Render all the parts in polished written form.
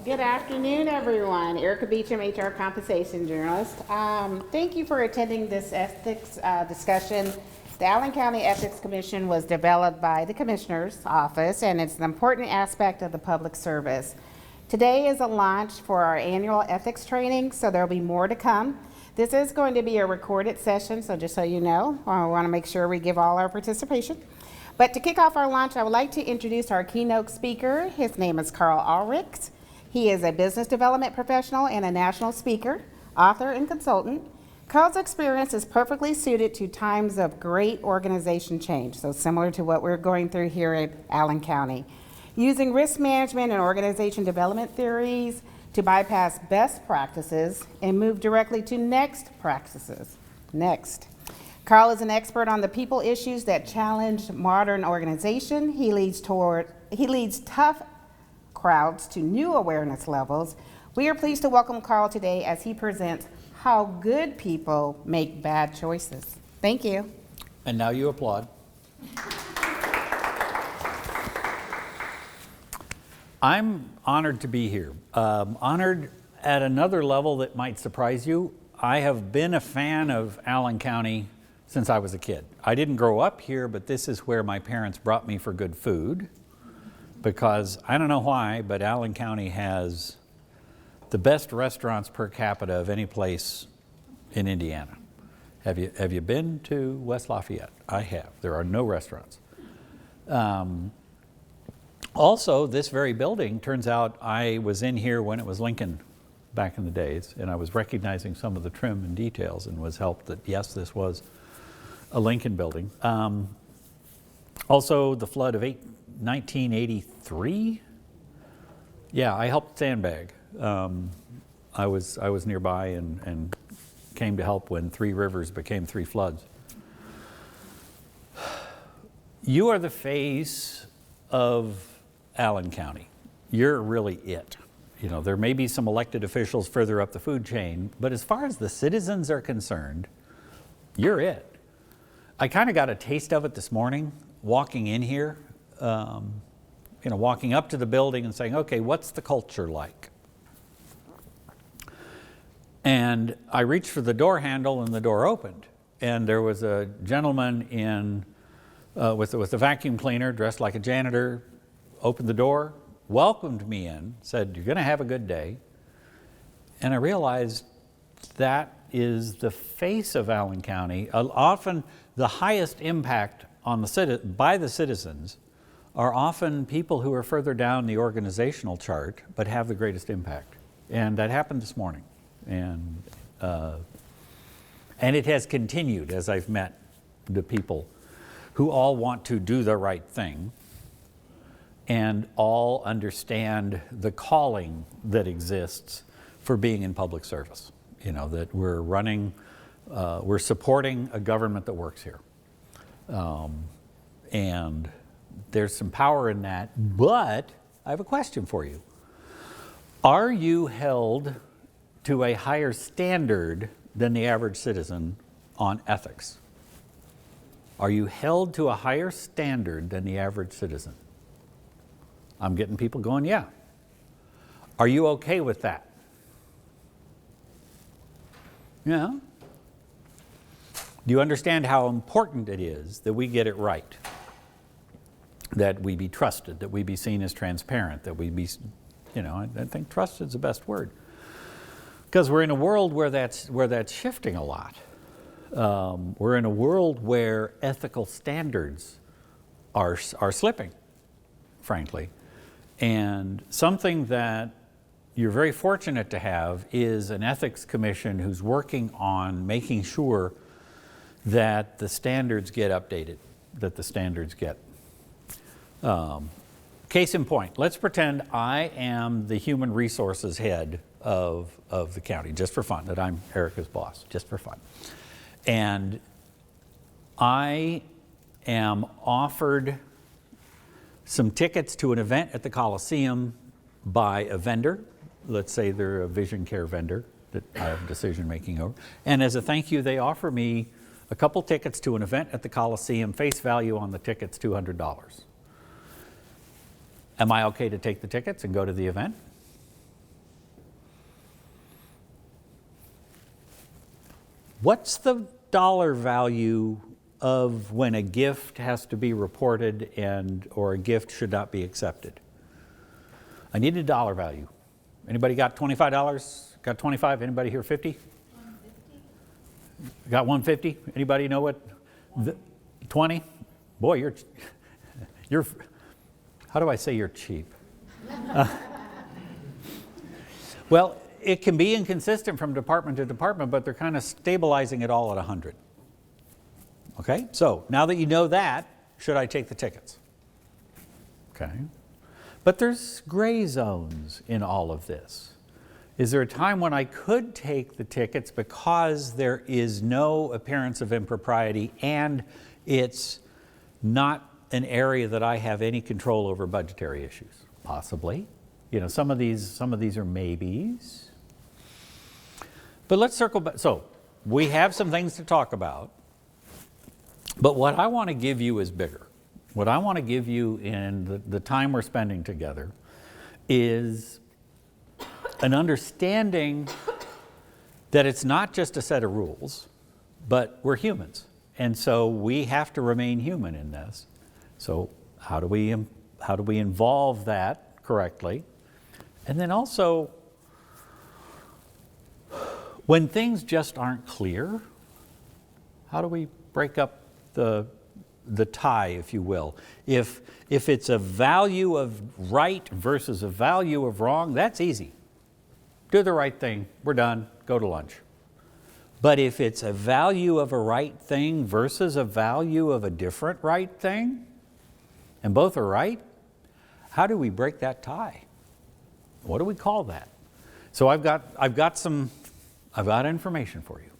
Good afternoon, everyone. Erica Beecham, HR Compensation Journalist. Thank you for attending this ethics discussion. The Allen County Ethics Commission was developed by the Commissioner's Office, and it's an important aspect of the public service. Today is a launch for our annual ethics training, so there'll be more to come. This is going to be a recorded session, so just so you know, I want to make sure we give all our participation. But to kick off our launch, I would like to introduce our keynote speaker. His name is Carl Ulrichs. He is a business development professional and a national speaker, author, and consultant. Carl's experience is perfectly suited to times of great organization change, so similar to what we're going through here at Allen County. Using risk management and organization development theories to bypass best practices and move directly to next practices. Next. Carl is an expert on the people issues that challenge modern organization. He leads tough crowds to new awareness levels. We are pleased to welcome Carl today as he presents how good people make bad choices. Thank you. And now you applaud. I'm honored to be here. Honored at another level that might surprise you. I have been a fan of Allen County since I was a kid. I didn't grow up here, but this is where my parents brought me for good food. Because I don't know why, but Allen County has the best restaurants per capita of any place in Indiana. Have you been to West Lafayette? I have. There are no restaurants. Also, this very building, turns out I was in here when it was Lincoln back in the days, and I was recognizing some of the trim and details and was helped that, yes, this was a Lincoln building. Also, the flood of 1983. Yeah, I helped sandbag. I was nearby and came to help when 3 rivers became 3 floods. You are the face of Allen County. You're really it. You know, there may be some elected officials further up the food chain, but as far as the citizens are concerned, you're it. I kind of got a taste of it this morning walking in here. Walking up to the building and saying, okay, what's the culture like? And I reached for the door handle and the door opened. And there was a gentleman with a vacuum cleaner dressed like a janitor, opened the door, welcomed me in, said, you're gonna have a good day. And I realized that is the face of Allen County. Often the highest impact on by the citizens are often people who are further down the organizational chart but have the greatest impact. And that happened this morning. And it has continued as I've met the people who all want to do the right thing and all understand the calling that exists for being in public service. You know, that we're supporting a government that works here. And there's some power in that, but I have a question for you. Are you held to a higher standard than the average citizen on ethics? Are you held to a higher standard than the average citizen? I'm getting people going, yeah. Are you okay with that? Yeah. Do you understand how important it is that we get it right? That we be trusted, that we be seen as transparent, that we be, I think trusted is the best word. Because we're in a world where that's shifting a lot. We're in a world where ethical standards are slipping, frankly. And something that you're very fortunate to have is an ethics commission who's working on making sure that the standards get updated, that the standards get. Case in point, let's pretend I am the human resources head of the county, just for fun, that I'm Erica's boss, just for fun. And I am offered some tickets to an event at the Coliseum by a vendor. Let's say they're a vision care vendor that I have decision making over. And as a thank you, they offer me a couple tickets to an event at the Coliseum, face value on the tickets $200. Am I okay to take the tickets and go to the event? What's the dollar value of when a gift has to be reported or a gift should not be accepted? I need a dollar value. Anybody got $25? Got 25? Anybody here 50? 150. Got 150? Anybody know what? 20? Boy, you're, how do I say you're cheap? Well, it can be inconsistent from department to department, but they're kind of stabilizing it all at 100. Okay, so now that you know that, should I take the tickets? Okay, but there's gray zones in all of this. Is there a time when I could take the tickets because there is no appearance of impropriety and it's not an area that I have any control over budgetary issues? Possibly. You know, some of these are maybes. But let's circle back. So we have some things to talk about, but what I want to give you is bigger. What I want to give you in the time we're spending together is an understanding that it's not just a set of rules, but we're humans. And so we have to remain human in this. So how do we involve that correctly? And then also, when things just aren't clear, how do we break up the tie, if you will? If it's a value of right versus a value of wrong, that's easy. Do the right thing, we're done, go to lunch. But if it's a value of a right thing versus a value of a different right thing, and both are right, how do we break that tie? What do we call that? So I've got information for you,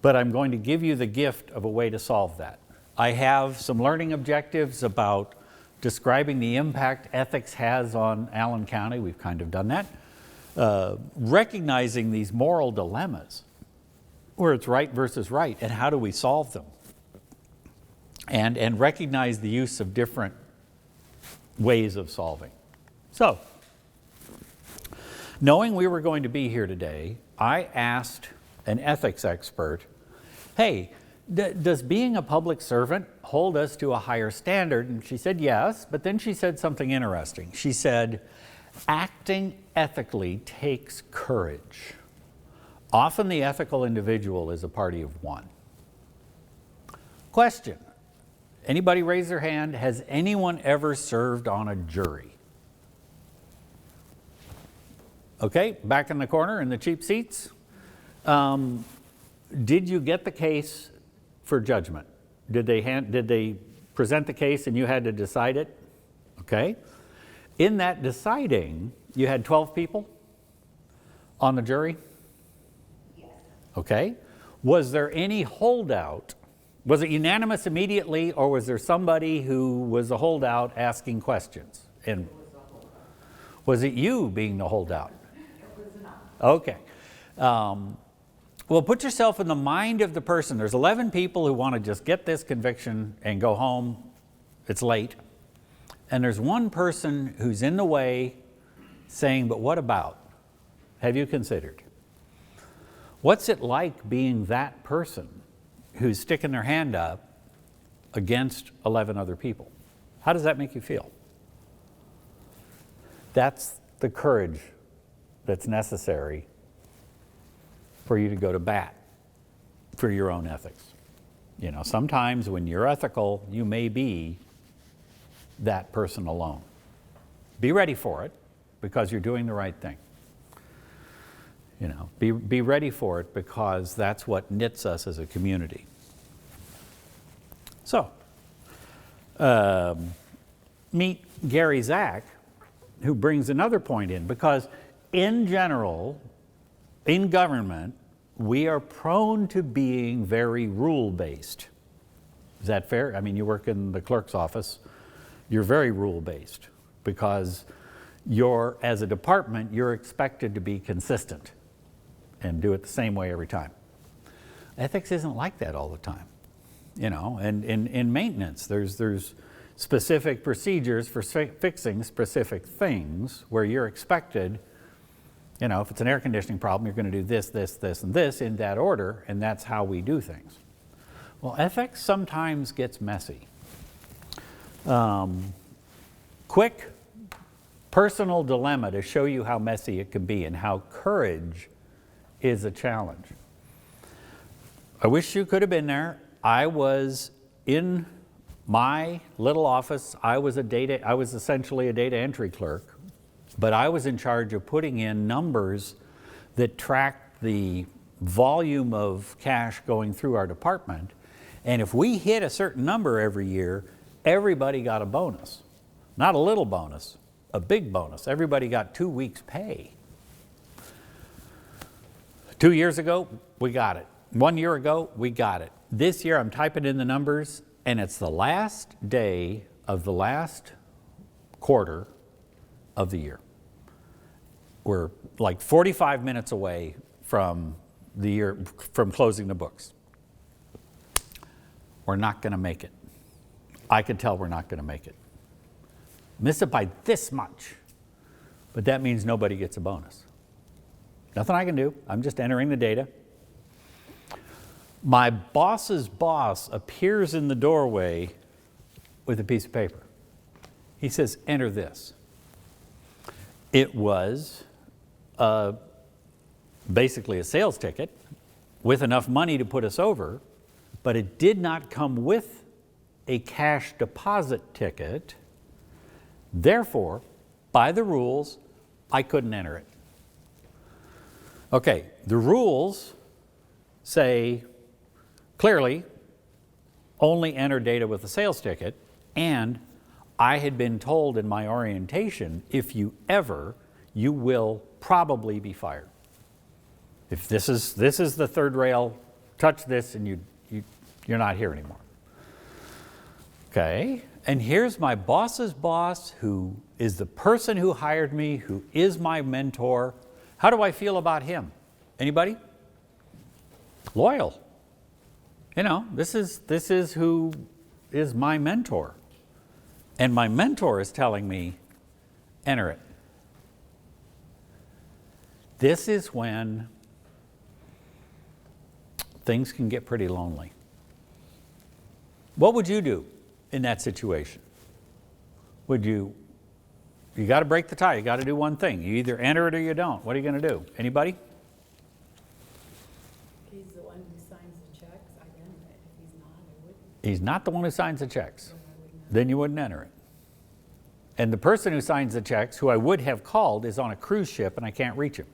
but I'm going to give you the gift of a way to solve that. I have some learning objectives about describing the impact ethics has on Allen County. We've kind of done that. Recognizing these moral dilemmas, where it's right versus right, and how do we solve them? And recognize the use of different ways of solving. So, knowing we were going to be here today, I asked an ethics expert, hey, does being a public servant hold us to a higher standard? And she said yes, but then she said something interesting. She said, acting ethically takes courage. Often the ethical individual is a party of one. Question. Anybody raise their hand? Has anyone ever served on a jury? Okay, back in the corner in the cheap seats. Did you get the case for judgment? Did they present the case and you had to decide it? Okay. In that deciding, you had 12 people on the jury? Yes. Okay. Was there any holdout? Was it unanimous immediately, or was there somebody who was a holdout asking questions? And was it you being the holdout? It was not. Okay. Well, put yourself in the mind of the person. There's 11 people who want to just get this conviction and go home. It's late. And there's one person who's in the way saying, but what about? Have you considered? What's it like being that person who's sticking their hand up against 11 other people? How does that make you feel? That's the courage that's necessary for you to go to bat for your own ethics. You know, sometimes when you're ethical, you may be that person alone. Be ready for it, because you're doing the right thing. You know, be ready for it, because that's what knits us as a community. So, meet Gary Zach, who brings another point in, because in general, in government, we are prone to being very rule-based. Is that fair? I mean, you work in the clerk's office, you're very rule-based, because as a department, you're expected to be consistent and do it the same way every time. Ethics isn't like that all the time. You know, and in maintenance, there's specific procedures for fixing specific things where you're expected You know, if it's an air conditioning problem, you're going to do this, this, this, and this in that order, and that's how we do things. Well, ethics sometimes gets messy. Quick personal dilemma to show you how messy it can be and how courage is a challenge. I wish you could have been there. I was in my little office. I was essentially a data entry clerk, but I was in charge of putting in numbers that tracked the volume of cash going through our department. And if we hit a certain number every year, everybody got a bonus. Not a little bonus, a big bonus. Everybody got 2 weeks' pay. 2 years ago, we got it. 1 year ago, we got it. This year, I'm typing in the numbers, and it's the last day of the last quarter of the year. We're like 45 minutes away from the year, from closing the books. We're not going to make it. I can tell we're not going to make it. Miss it by this much, but that means nobody gets a bonus. Nothing I can do. I'm just entering the data. My boss's boss appears in the doorway with a piece of paper. He says, enter this. It was basically a sales ticket with enough money to put us over, but it did not come with a cash deposit ticket. Therefore, by the rules, I couldn't enter it. Okay, the rules say clearly only enter data with a sales ticket, and I had been told in my orientation, if you ever, you will probably be fired. If this is the third rail, touch this and you're not here anymore. Okay, and here's my boss's boss, who is the person who hired me, who is my mentor. How do I feel about him? Anybody? Loyal. You know, this is who is my mentor. And my mentor is telling me, enter it. This is when things can get pretty lonely. What would you do in that situation? You got to break the tie. You got to do one thing. You either enter it or you don't. What are you going to do? Anybody? He's the one who signs the checks. I'd enter it. If he's not, I wouldn't. He's not the one who signs the checks. Then you wouldn't enter it. And the person who signs the checks, who I would have called, is on a cruise ship and I can't reach him.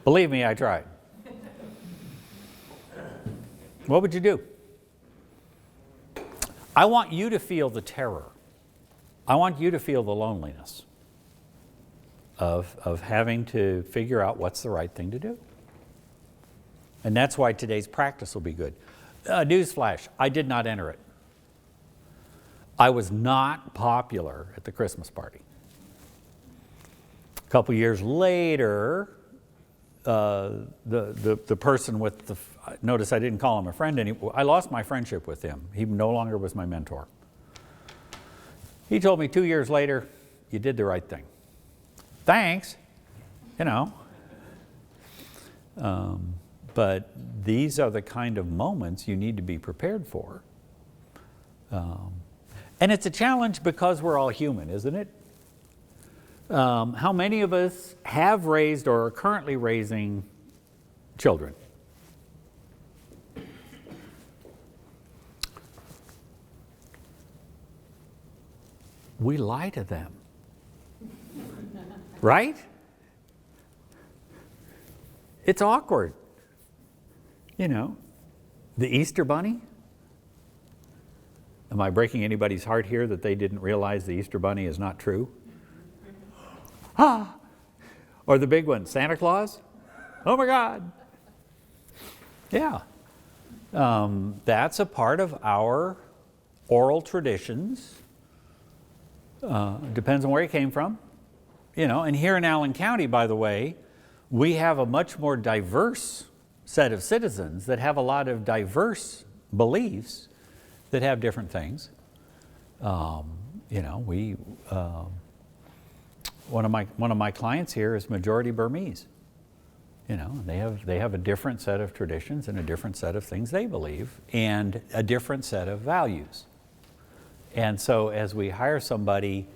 Believe me, I tried. What would you do? I want you to feel the terror. I want you to feel the loneliness of having to figure out what's the right thing to do. And that's why today's practice will be good. Newsflash, I did not enter it. I was not popular at the Christmas party. A couple years later, the person with the, notice I didn't call him a friend anymore. I lost my friendship with him. He no longer was my mentor. He told me 2 years later, you did the right thing. Thanks, you know. But these are the kind of moments you need to be prepared for. And it's a challenge because we're all human, isn't it? How many of us have raised or are currently raising children? We lie to them, right? It's awkward. You know, the Easter Bunny. Am I breaking anybody's heart here that they didn't realize the Easter Bunny is not true? Ah! Or the big one, Santa Claus? Oh my God! Yeah. That's a part of our oral traditions. Depends on where you came from. You know, and here in Allen County, by the way, we have a much more diverse set of citizens that have a lot of diverse beliefs that have different things. You know, one of my clients here is majority Burmese. You know, they have a different set of traditions and a different set of things they believe and a different set of values. And so as we hire somebody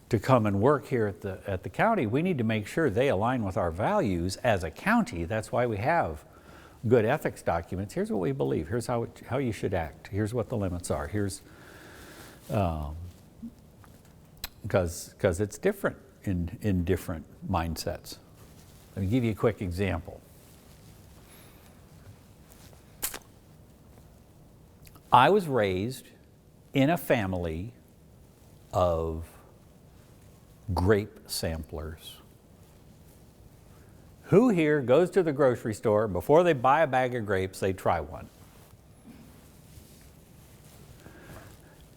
to come and work here at the county, we need to make sure they align with our values as a county. That's why we have good ethics documents. Here's what we believe. Here's how you should act. Here's what the limits are. Here's because it's different in different mindsets. Let me give you a quick example. I was raised in a family of grape samplers. Who here goes to the grocery store, before they buy a bag of grapes, they try one?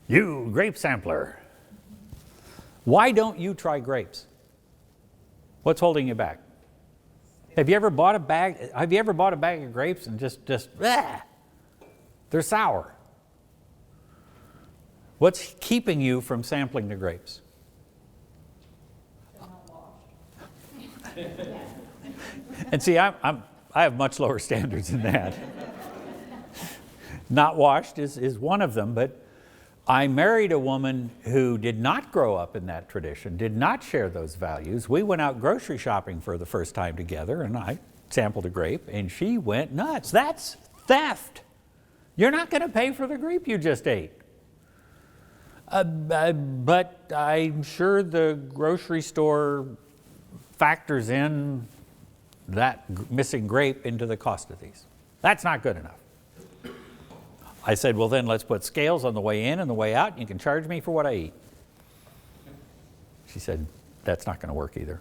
You grape sampler. Why don't you try grapes? What's holding you back? Have you ever bought a bag of grapes and just they're sour? What's keeping you from sampling the grapes? They're not washed. And see, I have much lower standards than that. Not washed is one of them, but I married a woman who did not grow up in that tradition, did not share those values. We went out grocery shopping for the first time together, and I sampled a grape, and she went nuts. That's theft. You're not going to pay for the grape you just ate. But I'm sure the grocery store factors in that missing grape into the cost of these. That's not good enough. I said, well, then let's put scales on the way in and the way out, and you can charge me for what I eat. She said, that's not going to work either.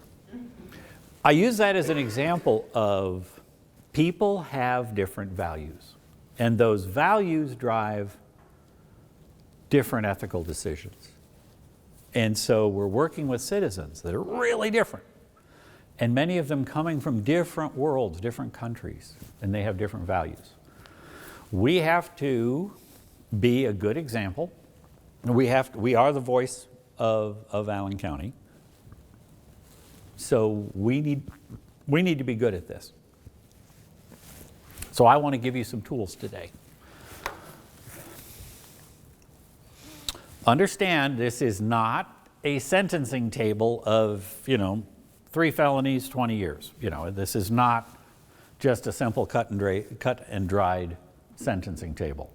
I use that as an example of people have different values, and those values drive different ethical decisions. And so we're working with citizens that are really different, and many of them coming from different worlds, different countries, and they have different values. We have to be a good example. We are the voice of Allen County. So we need to be good at this. So I want to give you some tools today. Understand, this is not a sentencing table of, 3 felonies, 20 years. This is not just a simple cut and dried sentencing table.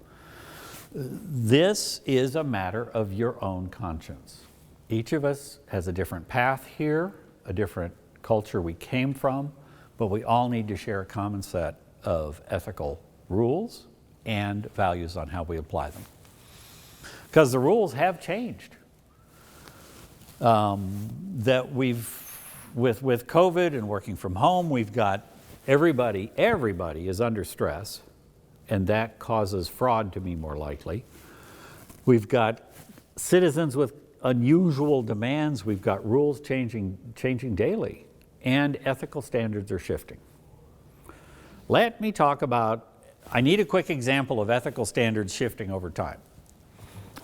This is a matter of your own conscience. Each of us has a different path here, a different culture we came from, but we all need to share a common set of ethical rules and values on how we apply them. Because the rules have changed. That with COVID and working from home, we've got everybody is under stress, and that causes fraud to be more likely. We've got citizens with unusual demands. We've got rules changing daily, and ethical standards are shifting. Let me talk about, I need a quick example of ethical standards shifting over time.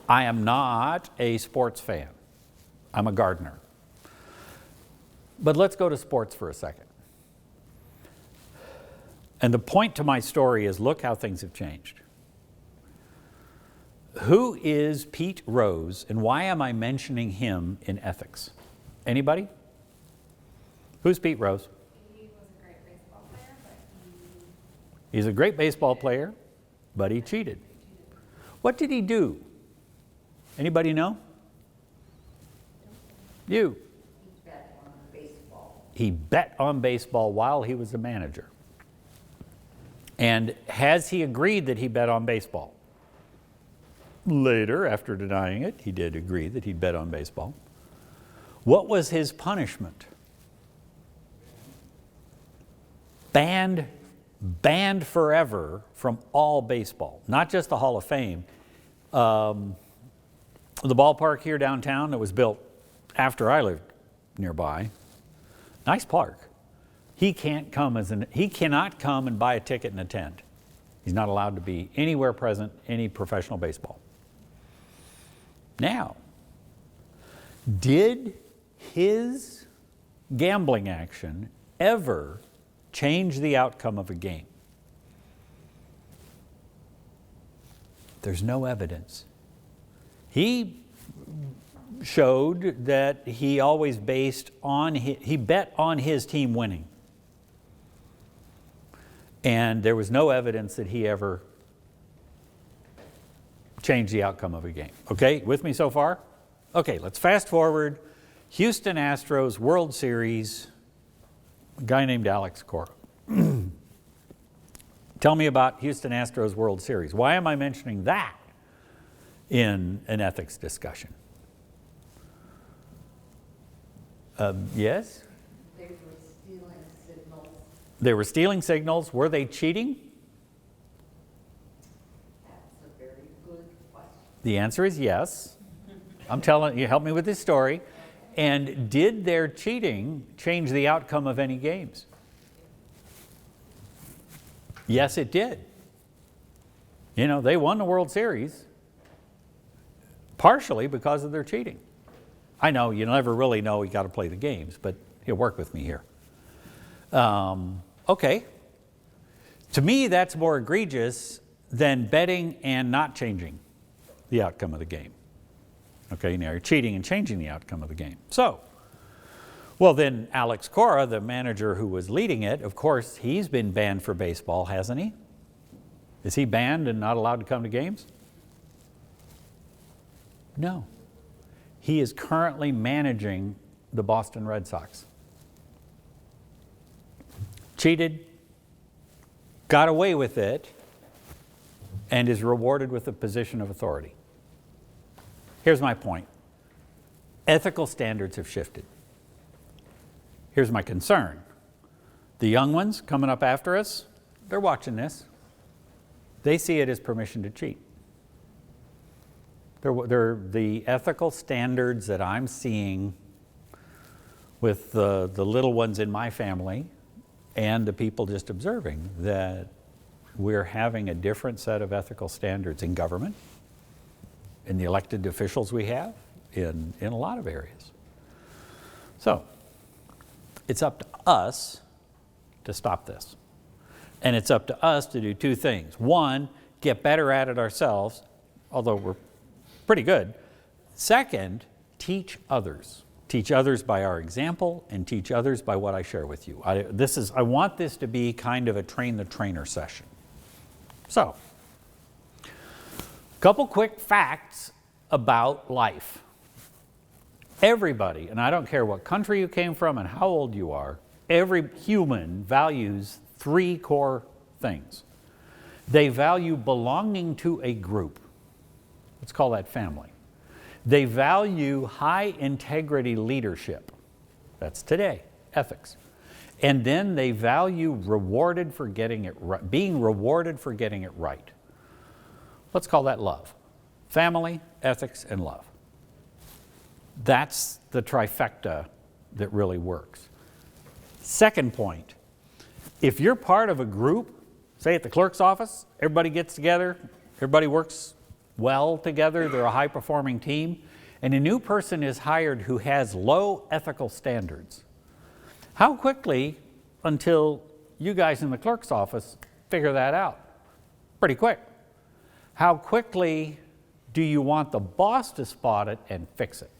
I am not a sports fan. I'm a gardener. But let's go to sports for a second. And the point to my story is, look how things have changed. Who is Pete Rose, and why am I mentioning him in ethics? Anybody? Who's Pete Rose? He was a great baseball player, but He's a great baseball player, but he cheated. What did he do? Anybody know? You. He bet on baseball. He bet on baseball while he was the manager. And has he agreed that he bet on baseball? Later, after denying it, he did agree that he bet on baseball. What was his punishment? Banned forever from all baseball, not just the Hall of Fame. The ballpark here downtown that was built after I lived nearby, nice park. He cannot come and buy a ticket and attend. He's not allowed to be anywhere present, any professional baseball. Now, did his gambling action ever change the outcome of a game? There's no evidence. He showed that he always he bet on his team winning. And there was no evidence that he ever changed the outcome of a game. Okay, with me so far? Okay, let's fast forward. Houston Astros World Series, a guy named Alex Cora. Tell me about Houston Astros World Series. Why am I mentioning that in an ethics discussion? Yes? They were stealing signals. They were stealing signals. Were they cheating? That's a very good question. The answer is yes. I'm telling you, help me with this story. And did their cheating change the outcome of any games? Yes, it did. You know, they won the World Series partially because of their cheating. I know you never really know, you got to play the games, but you'll work with me here. Okay. To me, that's more egregious than betting and not changing the outcome of the game. Okay, now you're cheating and changing the outcome of the game. So, well then Alex Cora, the manager who was leading it, of course, he's been banned for baseball, hasn't he? Is he banned and not allowed to come to games? No. He is currently managing the Boston Red Sox. Cheated, got away with it, and is rewarded with a position of authority. Here's my point. Ethical standards have shifted. Here's my concern. The young ones coming up after us, they're watching this. They see it as permission to cheat. They're the ethical standards that I'm seeing with the little ones in my family and the people just observing, that we're having a different set of ethical standards in government, in the elected officials we have, in a lot of areas. So, it's up to us to stop this. And it's up to us to do two things. One, get better at it ourselves, although we're pretty good. Second, teach others. Teach others by our example and teach others by what I share with you. I want this to be kind of a train the trainer session. So, a couple quick facts about life. Everybody, and I don't care what country you came from and how old you are, every human values three core things. They value belonging to a group. Let's call that family. They value high integrity leadership. That's today, ethics. And then they value rewarded for getting it right, being rewarded for getting it right. Let's call that love. Family, ethics, and love. That's the trifecta that really works. Second point, if you're part of a group, say at the clerk's office, everybody gets together, everybody works well together, they're a high-performing team, and a new person is hired who has low ethical standards. How quickly until you guys in the clerk's office figure that out? Pretty quick. How quickly do you want the boss to spot it and fix it?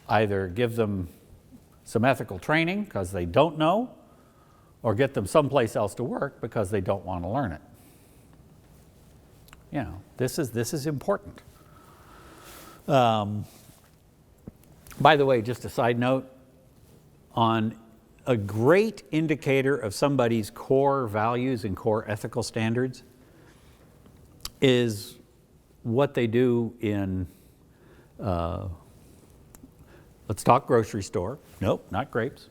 Either give them some ethical training because they don't know, or get them someplace else to work because they don't want to learn it. You know, this is important. By the way, just a side note, on a great indicator of somebody's core values and core ethical standards is what they do in, let's talk grocery store. Nope, not grapes.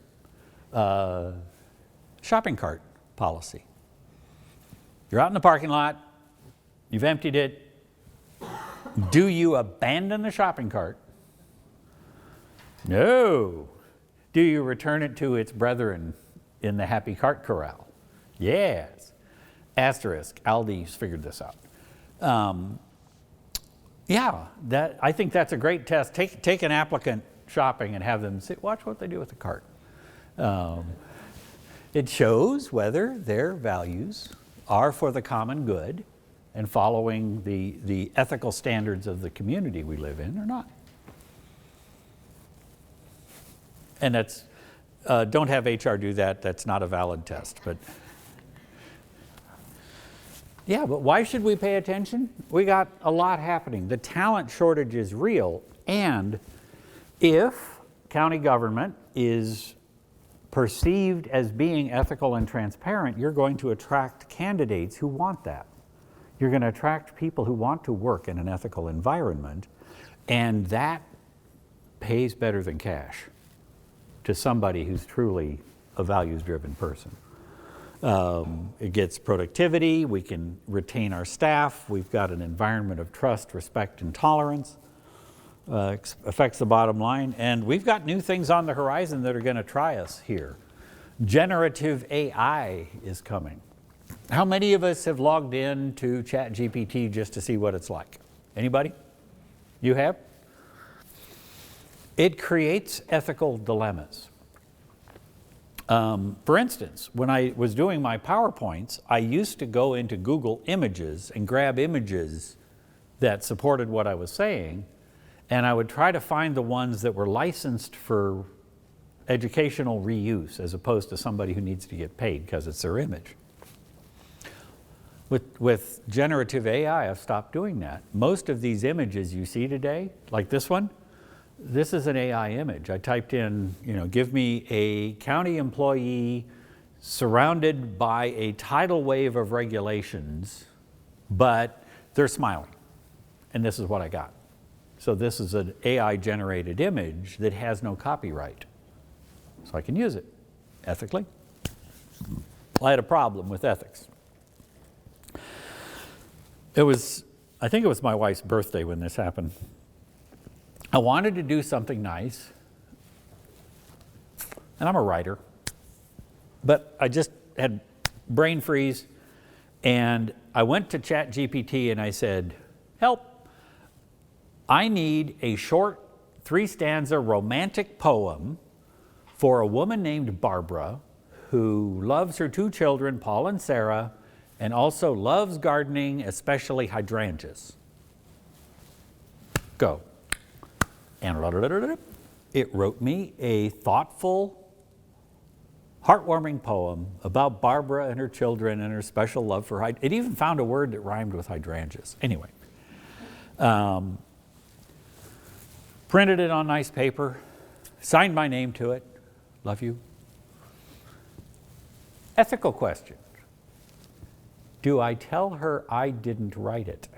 Shopping cart policy. You're out in the parking lot, you've emptied it. Do you abandon the shopping cart? No. Do you return it to its brethren in the happy cart corral? Yes. Asterisk, Aldi's figured this out. Yeah, I think that's a great test. Take an applicant shopping and have them watch what they do with the cart. It shows whether their values are for the common good and following the ethical standards of the community we live in or not. And that's, don't have HR do that, that's not a valid test. But yeah, but why should we pay attention? We got a lot happening. The talent shortage is real, and if county government is perceived as being ethical and transparent, you're going to attract candidates who want that. You're going to attract people who want to work in an ethical environment, and that pays better than cash to somebody who's truly a values-driven person. It gets productivity, we can retain our staff, we've got an environment of trust, respect, and tolerance. Affects the bottom line, and we've got new things on the horizon that are going to try us here. Generative AI is coming. How many of us have logged in to ChatGPT just to see what it's like? Anybody? You have? It creates ethical dilemmas. For instance, when I was doing my PowerPoints, I used to go into Google Images and grab images that supported what I was saying, and I would try to find the ones that were licensed for educational reuse as opposed to somebody who needs to get paid because it's their image. With generative AI, I've stopped doing that. Most of these images you see today, like this one, this is an AI image. I typed in, give me a county employee surrounded by a tidal wave of regulations, but they're smiling. And this is what I got. So this is an AI-generated image that has no copyright. So I can use it ethically. Well, I had a problem with ethics. I think it was my wife's birthday when this happened. I wanted to do something nice, and I'm a writer, but I just had brain freeze, and I went to ChatGPT and I said, help. I need a short 3-stanza romantic poem for a woman named Barbara who loves her 2 children, Paul and Sarah, and also loves gardening, especially hydrangeas. Go. And it wrote me a thoughtful, heartwarming poem about Barbara and her children and her special love for hydrangeas. It even found a word that rhymed with hydrangeas. Anyway. Printed it on nice paper, signed my name to it. Love you. Ethical question. Do I tell her I didn't write it?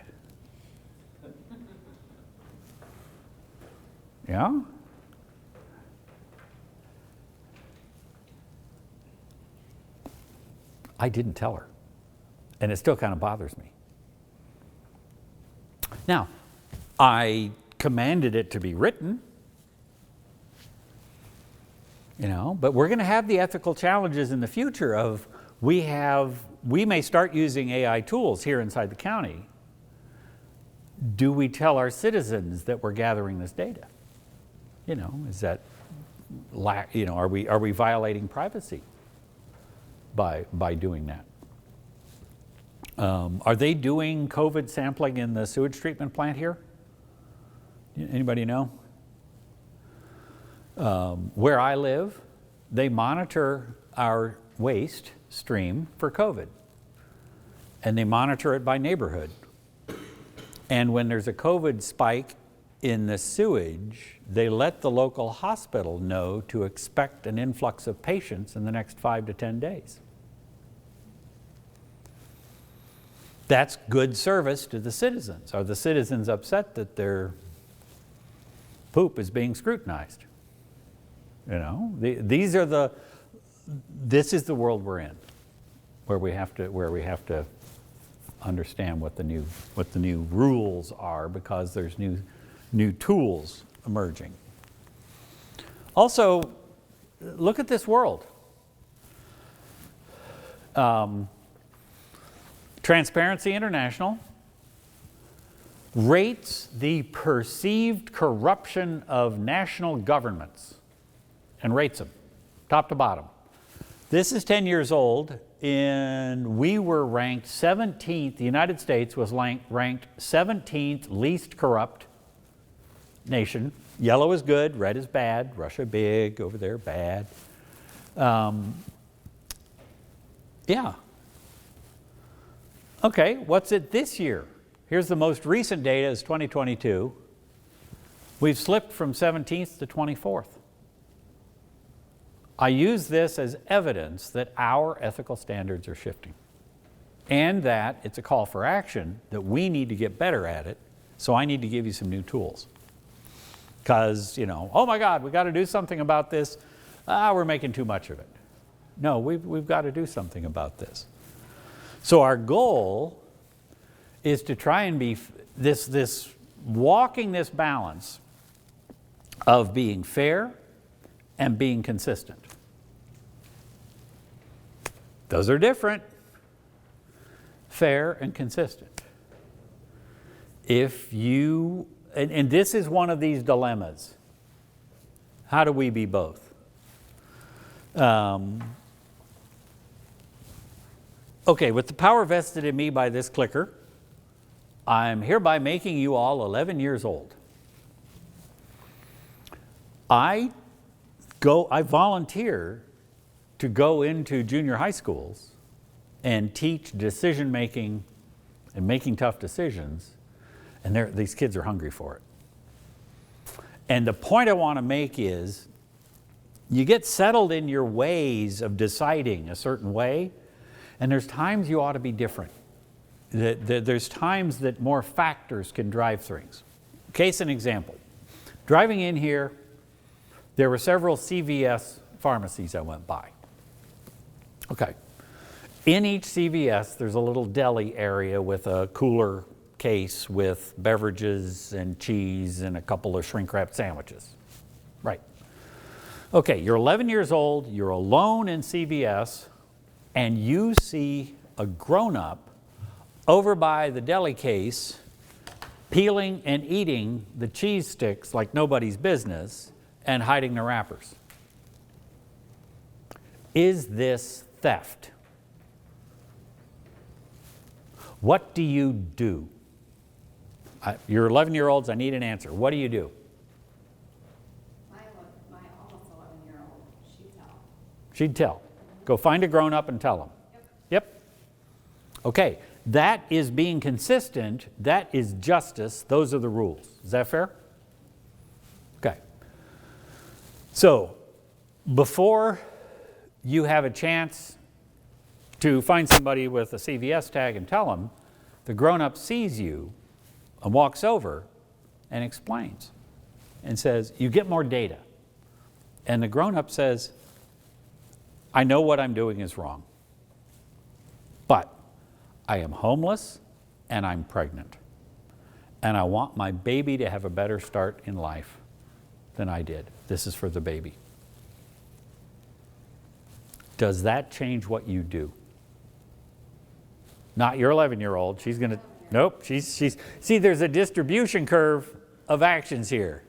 Yeah? I didn't tell her. And it still kind of bothers me. Now, I commanded it to be written, but we're going to have the ethical challenges in the future of we may start using AI tools here inside the county. Do we tell our citizens that we're gathering this data? Is that, are we violating privacy by doing that? Are they doing COVID sampling in the sewage treatment plant here? Anybody know? Where I live, they monitor our waste stream for COVID. And they monitor it by neighborhood. And when there's a COVID spike in the sewage, they let the local hospital know to expect an influx of patients in the next 5 to 10 days. That's good service to the citizens. Are the citizens upset that their poop is being scrutinized? This is the world we're in, where we have to understand what the new rules are, because there's new tools emerging. Also, look at this world. Transparency International rates the perceived corruption of national governments and rates them. top to bottom. This is 10 years old, and we were ranked 17th. The United States was ranked 17th least corrupt nation. Yellow is good, red is bad. Russia big, over there bad. Yeah. Okay, what's it this year? Here's the most recent data, is 2022. We've slipped from 17th to 24th. I use this as evidence that our ethical standards are shifting, and that it's a call for action, that we need to get better at it. So I need to give you some new tools. Because, you know, oh my God, we got to do something about this. We're making too much of it. No, we've got to do something about this. So our goal is to try and be walking this balance of being fair and being consistent. Those are different. Fair and consistent. If you, and this is one of these dilemmas. How do we be both? Okay, with the power vested in me by this clicker, I'm hereby making you all 11 years old. I volunteer to go into junior high schools and teach decision making and making tough decisions, and these kids are hungry for it. And the point I want to make is, you get settled in your ways of deciding a certain way, and there's times you ought to be different. There's times that more factors can drive things. Case in example, driving in here, there were several CVS pharmacies I went by. Okay. In each CVS, there's a little deli area with a cooler case with beverages and cheese and a couple of shrink-wrapped sandwiches. Right. Okay, you're 11 years old, you're alone in CVS, and you see a grown-up over by the deli case peeling and eating the cheese sticks like nobody's business and hiding the wrappers. Is this theft? What do you do? You're 11-year-olds, I need an answer. What do you do? My almost 11-year-old, she'd tell. She'd tell. Go find a grown-up and tell them. Yep. Okay, that is being consistent. That is justice. Those are the rules. Is that fair? Okay. So, before you have a chance to find somebody with a CVS tag and tell them, the grown-up sees you and walks over and explains and says, you get more data. And the grown-up says, I know what I'm doing is wrong, but I am homeless and I'm pregnant, and I want my baby to have a better start in life than I did. This is for the baby. Does that change what you do? Not your 11-year-old. She's going to, nope. She's. See, there's a distribution curve of actions here.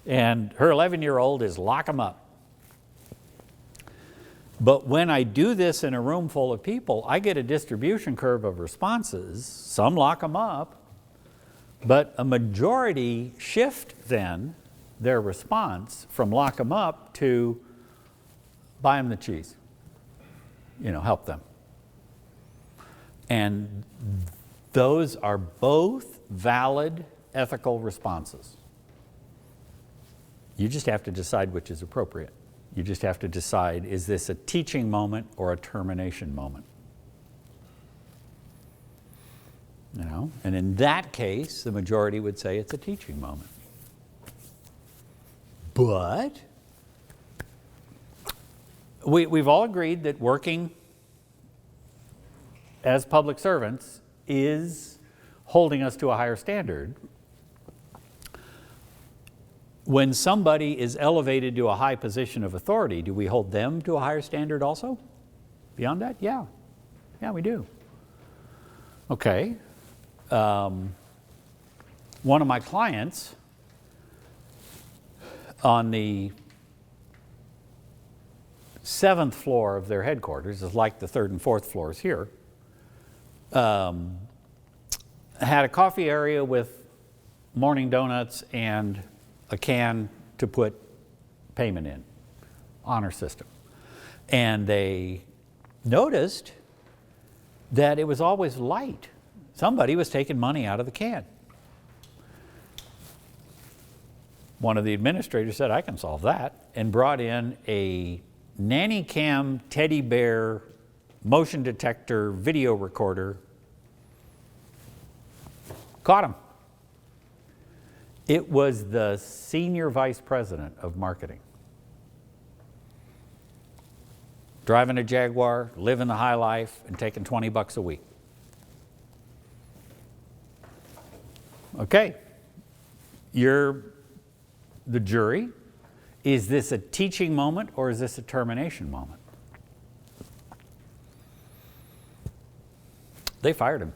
And her 11-year-old is lock them up. But when I do this in a room full of people, I get a distribution curve of responses. Some lock them up, but a majority shift then their response from lock them up to buy them the cheese. Help them. And those are both valid ethical responses. You just have to decide which is appropriate. You just have to decide, is this a teaching moment or a termination moment? And in that case, the majority would say it's a teaching moment. But we've all agreed that working as public servants is holding us to a higher standard. When somebody is elevated to a high position of authority, do we hold them to a higher standard also? Beyond that? Yeah. Yeah, we do. Okay. One of my clients on the 7th floor of their headquarters is like the 3rd and 4th floors here. Had a coffee area with morning donuts and a can to put payment in, honor system. And they noticed that it was always light. Somebody was taking money out of the can. One of the administrators said, I can solve that, and brought in a nanny cam teddy bear motion detector video recorder. Caught him. It was the senior vice president of marketing. Driving a Jaguar, living the high life, and taking $20 a week. Okay, you're the jury. Is this a teaching moment or is this a termination moment? They fired him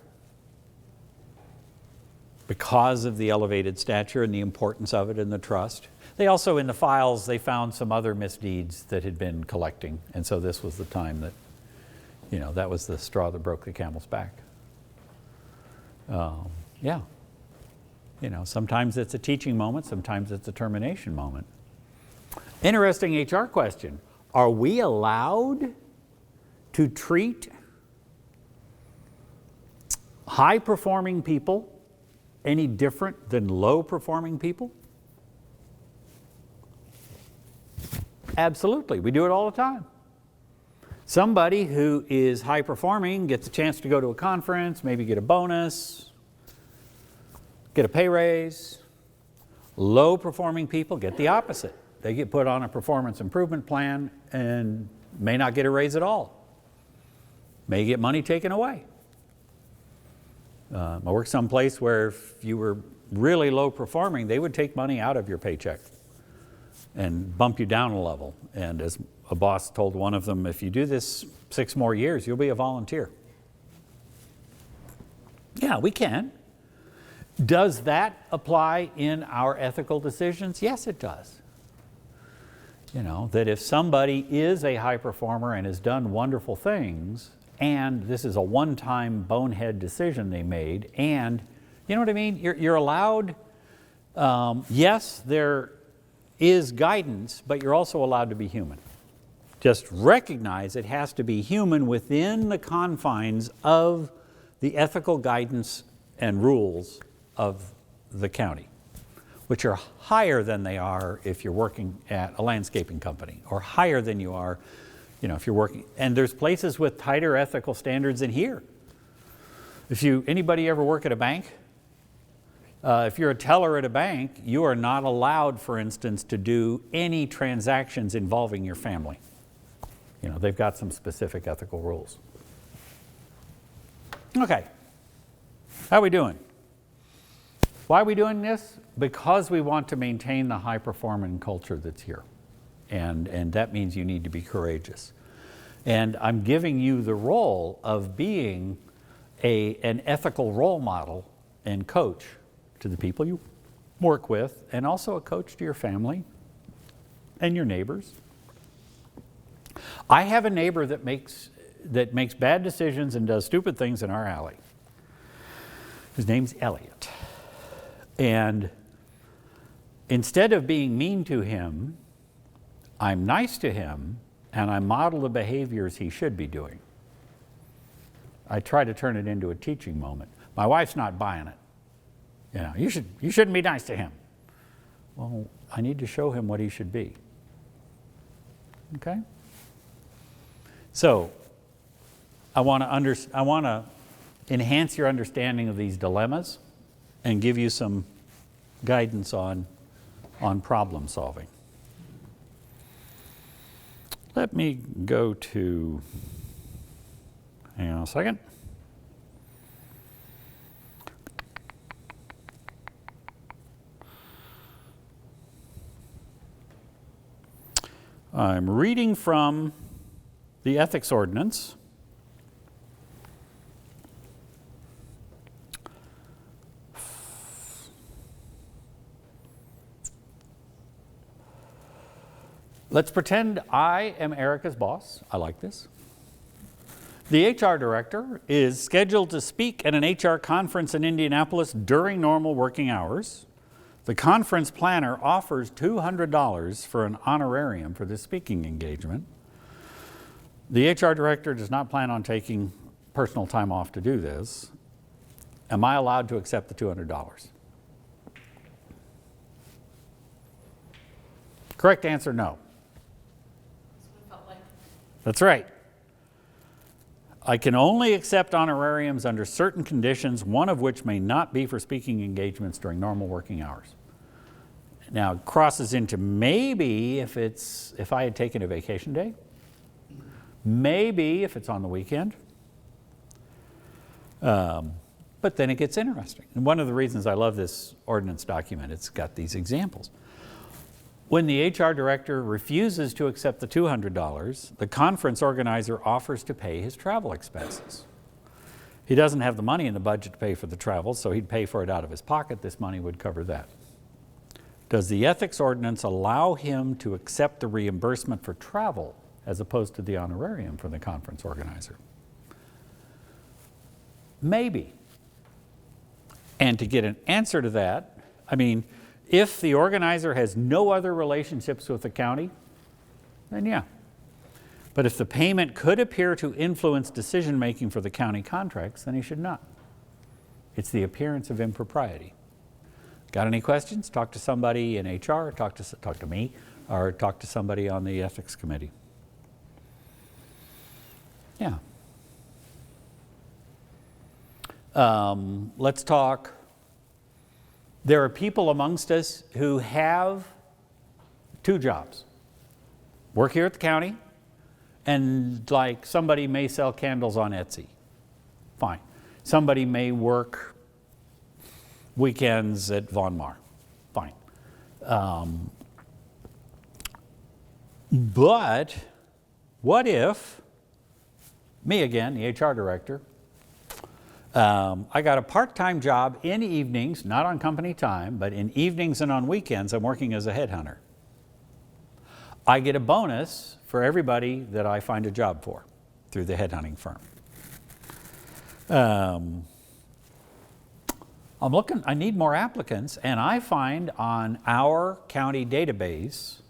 because of the elevated stature and the importance of it and the trust. They also, in the files, they found some other misdeeds that had been collecting. And so this was the time that, that was the straw that broke the camel's back. Yeah. Sometimes it's a teaching moment, sometimes it's a termination moment. Interesting HR question. Are we allowed to treat high-performing people any different than low-performing people? Absolutely. We do it all the time. Somebody who is high-performing gets a chance to go to a conference, maybe get a bonus, get a pay raise. Low-performing people get the opposite. They get put on a performance improvement plan and may not get a raise at all. May get money taken away. I worked someplace where if you were really low performing, they would take money out of your paycheck and bump you down a level. And as a boss told one of them, if you do this 6 more years, you'll be a volunteer. Yeah, we can. Does that apply in our ethical decisions? Yes, it does. That if somebody is a high performer and has done wonderful things, and this is a one-time bonehead decision they made, and you know what I mean? You're allowed, yes, there is guidance, but you're also allowed to be human. Just recognize it has to be human within the confines of the ethical guidance and rules of the county, which are higher than they are if you're working at a landscaping company, or higher than you are, if you're working. And there's places with tighter ethical standards than here. Anybody ever work at a bank? If you're a teller at a bank, you are not allowed, for instance, to do any transactions involving your family. They've got some specific ethical rules. Okay, how are we doing? Why are we doing this? Because we want to maintain the high-performing culture that's here. And that means you need to be courageous. And I'm giving you the role of being an ethical role model and coach to the people you work with, and also a coach to your family and your neighbors. I have a neighbor that makes bad decisions and does stupid things in our alley. His name's Elliot. And instead of being mean to him, I'm nice to him and I model the behaviors he should be doing. I try to turn it into a teaching moment. My wife's not buying it. You shouldn't be nice to him. Well, I need to show him what he should be. Okay? So, I want to enhance your understanding of these dilemmas and give you some guidance on problem solving. Let me go to, hang on a second. I'm reading from the ethics ordinance. Let's pretend I am Erica's boss. I like this. The HR director is scheduled to speak at an HR conference in Indianapolis during normal working hours. The conference planner offers $200 for an honorarium for this speaking engagement. The HR director does not plan on taking personal time off to do this. Am I allowed to accept the $200? Correct answer, no. That's right. I can only accept honorariums under certain conditions, one of which may not be for speaking engagements during normal working hours. Now, it crosses into maybe if I had taken a vacation day, maybe if it's on the weekend. But then it gets interesting. And one of the reasons I love this ordinance document, it's got these examples. When the HR director refuses to accept the $200, the conference organizer offers to pay his travel expenses. He doesn't have the money in the budget to pay for the travel, so he'd pay for it out of his pocket. This money would cover that. Does the ethics ordinance allow him to accept the reimbursement for travel as opposed to the honorarium for the conference organizer? Maybe. And to get an answer to that, I mean, if the organizer has no other relationships with the county, then yeah. But if the payment could appear to influence decision-making for the county contracts, then he should not. It's the appearance of impropriety. Got any questions? Talk to somebody in HR, talk to me, or talk to somebody on the ethics committee. Yeah. Let's talk. There are people amongst us who have 2 jobs. Work here at the county, and like somebody may sell candles on Etsy. Fine. Somebody may work weekends at Von Mar. Fine. But what if, me again, the HR director, I got a part-time job in evenings, not on company time, but in evenings and on weekends, I'm working as a headhunter. I get a bonus for everybody that I find a job for through the headhunting firm. I'm looking, I need more applicants, and I find on our county database,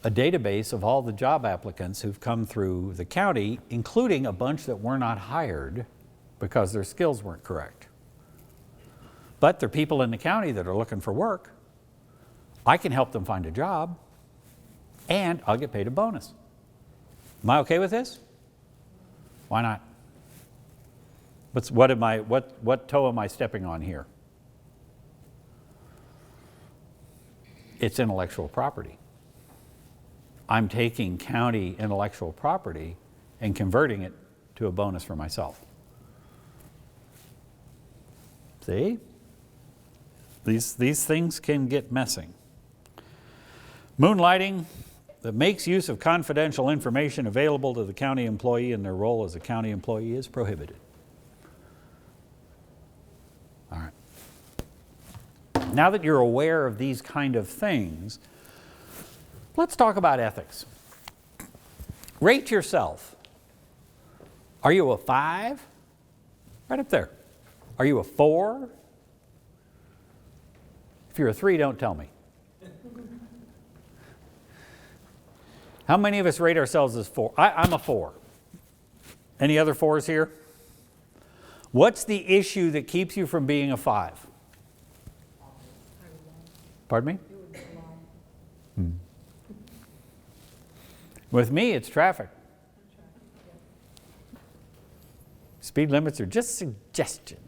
a database of all the job applicants who've come through the county, including a bunch that were not hired because their skills weren't correct. But there are people in the county that are looking for work. I can help them find a job, and I'll get paid a bonus. Am I okay with this? Why not? What toe am I stepping on here? It's intellectual property. I'm taking county intellectual property and converting it to a bonus for myself. See? These things can get messy. Moonlighting that makes use of confidential information available to the county employee in their role as a county employee is prohibited. All right. Now that you're aware of these kind of things, let's talk about ethics. Rate yourself. Are you a 5? Right up there. Are you a 4? If you're a 3, don't tell me. How many of us rate ourselves as 4? I'm a 4. Any other 4s here? What's the issue that keeps you from being a 5? Pardon me? With me, it's traffic. Speed limits are just suggestions.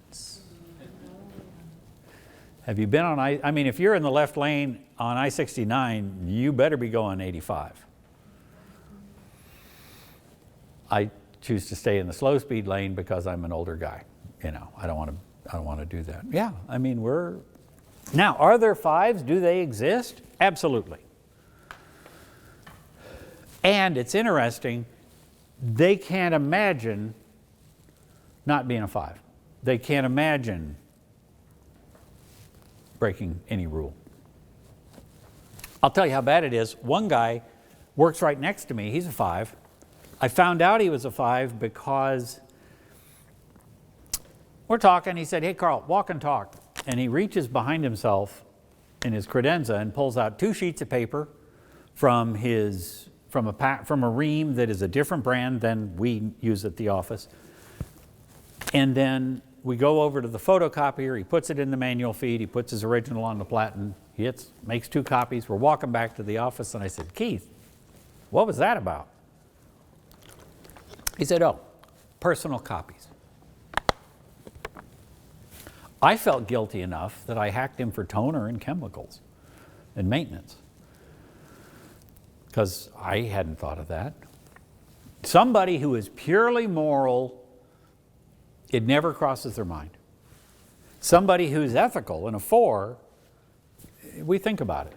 Have you been on I mean, if you're in the left lane on I-69, you better be going 85. I choose to stay in the slow speed lane because I'm an older guy. You know, I don't want to do that. Yeah, I mean, now, are there 5s? Do they exist? Absolutely. And it's interesting, they can't imagine not being a 5. They can't imagine breaking any rule. I'll tell you how bad it is. One guy works right next to me. He's a 5. I found out he was a 5 because we're talking. He said, "Hey, Carl, walk and talk." And he reaches behind himself in his credenza and pulls out 2 sheets of paper from a ream that is a different brand than we use at the office. And then we go over to the photocopier. He puts it in the manual feed. He puts his original on the platen. He makes 2 copies. We're walking back to the office, and I said, "Keith, what was that about?" He said, "Oh, personal copies." I felt guilty enough that I hacked him for toner and chemicals and maintenance, because I hadn't thought of that. Somebody who is purely moral, it never crosses their mind. Somebody who's ethical and a 4, we think about it.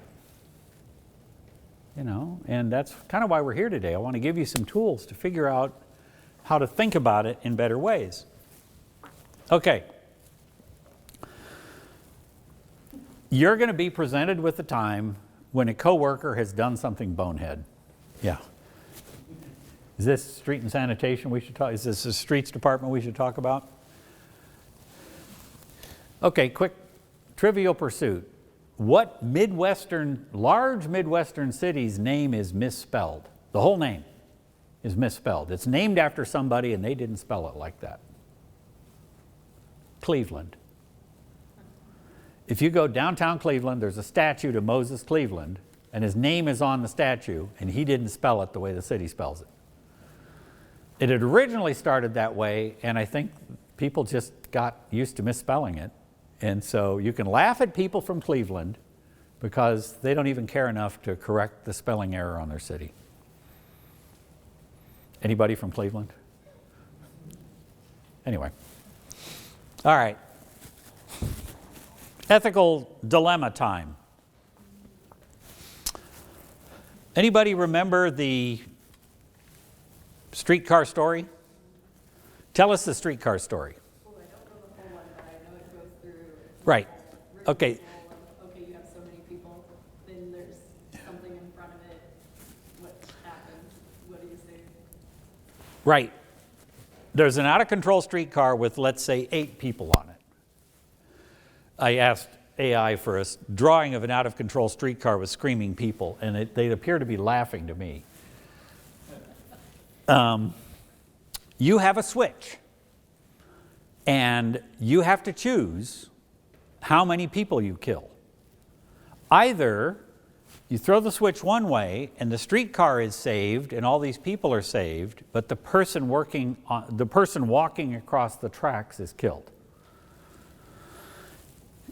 You know, and that's kind of why we're here today. I want to give you some tools to figure out how to think about it in better ways. Okay. You're going to be presented with a time when a coworker has done something bonehead. Yeah. Is this street and sanitation we should talk? Is this the streets department we should talk about? Okay, quick trivial pursuit. What large Midwestern city's name is misspelled? The whole name is misspelled. It's named after somebody and they didn't spell it like that. Cleveland. If you go downtown Cleveland, there's a statue to Moses Cleveland, and his name is on the statue, and he didn't spell it the way the city spells it. It had originally started that way, and I think people just got used to misspelling it. And so you can laugh at people from Cleveland because they don't even care enough to correct the spelling error on their city. Anybody from Cleveland? Anyway. All right. Ethical dilemma time. Anybody remember the streetcar story? Tell us the streetcar story. Well, I don't know the whole one, but I know it goes through. Right. Okay. Okay, you have so many people, then there's something in front of it. What happens? What do you say? Right. There's an out-of-control streetcar with, let's say, 8 people on it. I asked AI for a drawing of an out-of-control streetcar with screaming people, and they appear to be laughing to me. You have a switch, and you have to choose how many people you kill. Either you throw the switch one way, and the streetcar is saved, and all these people are saved, but the person walking across the tracks is killed.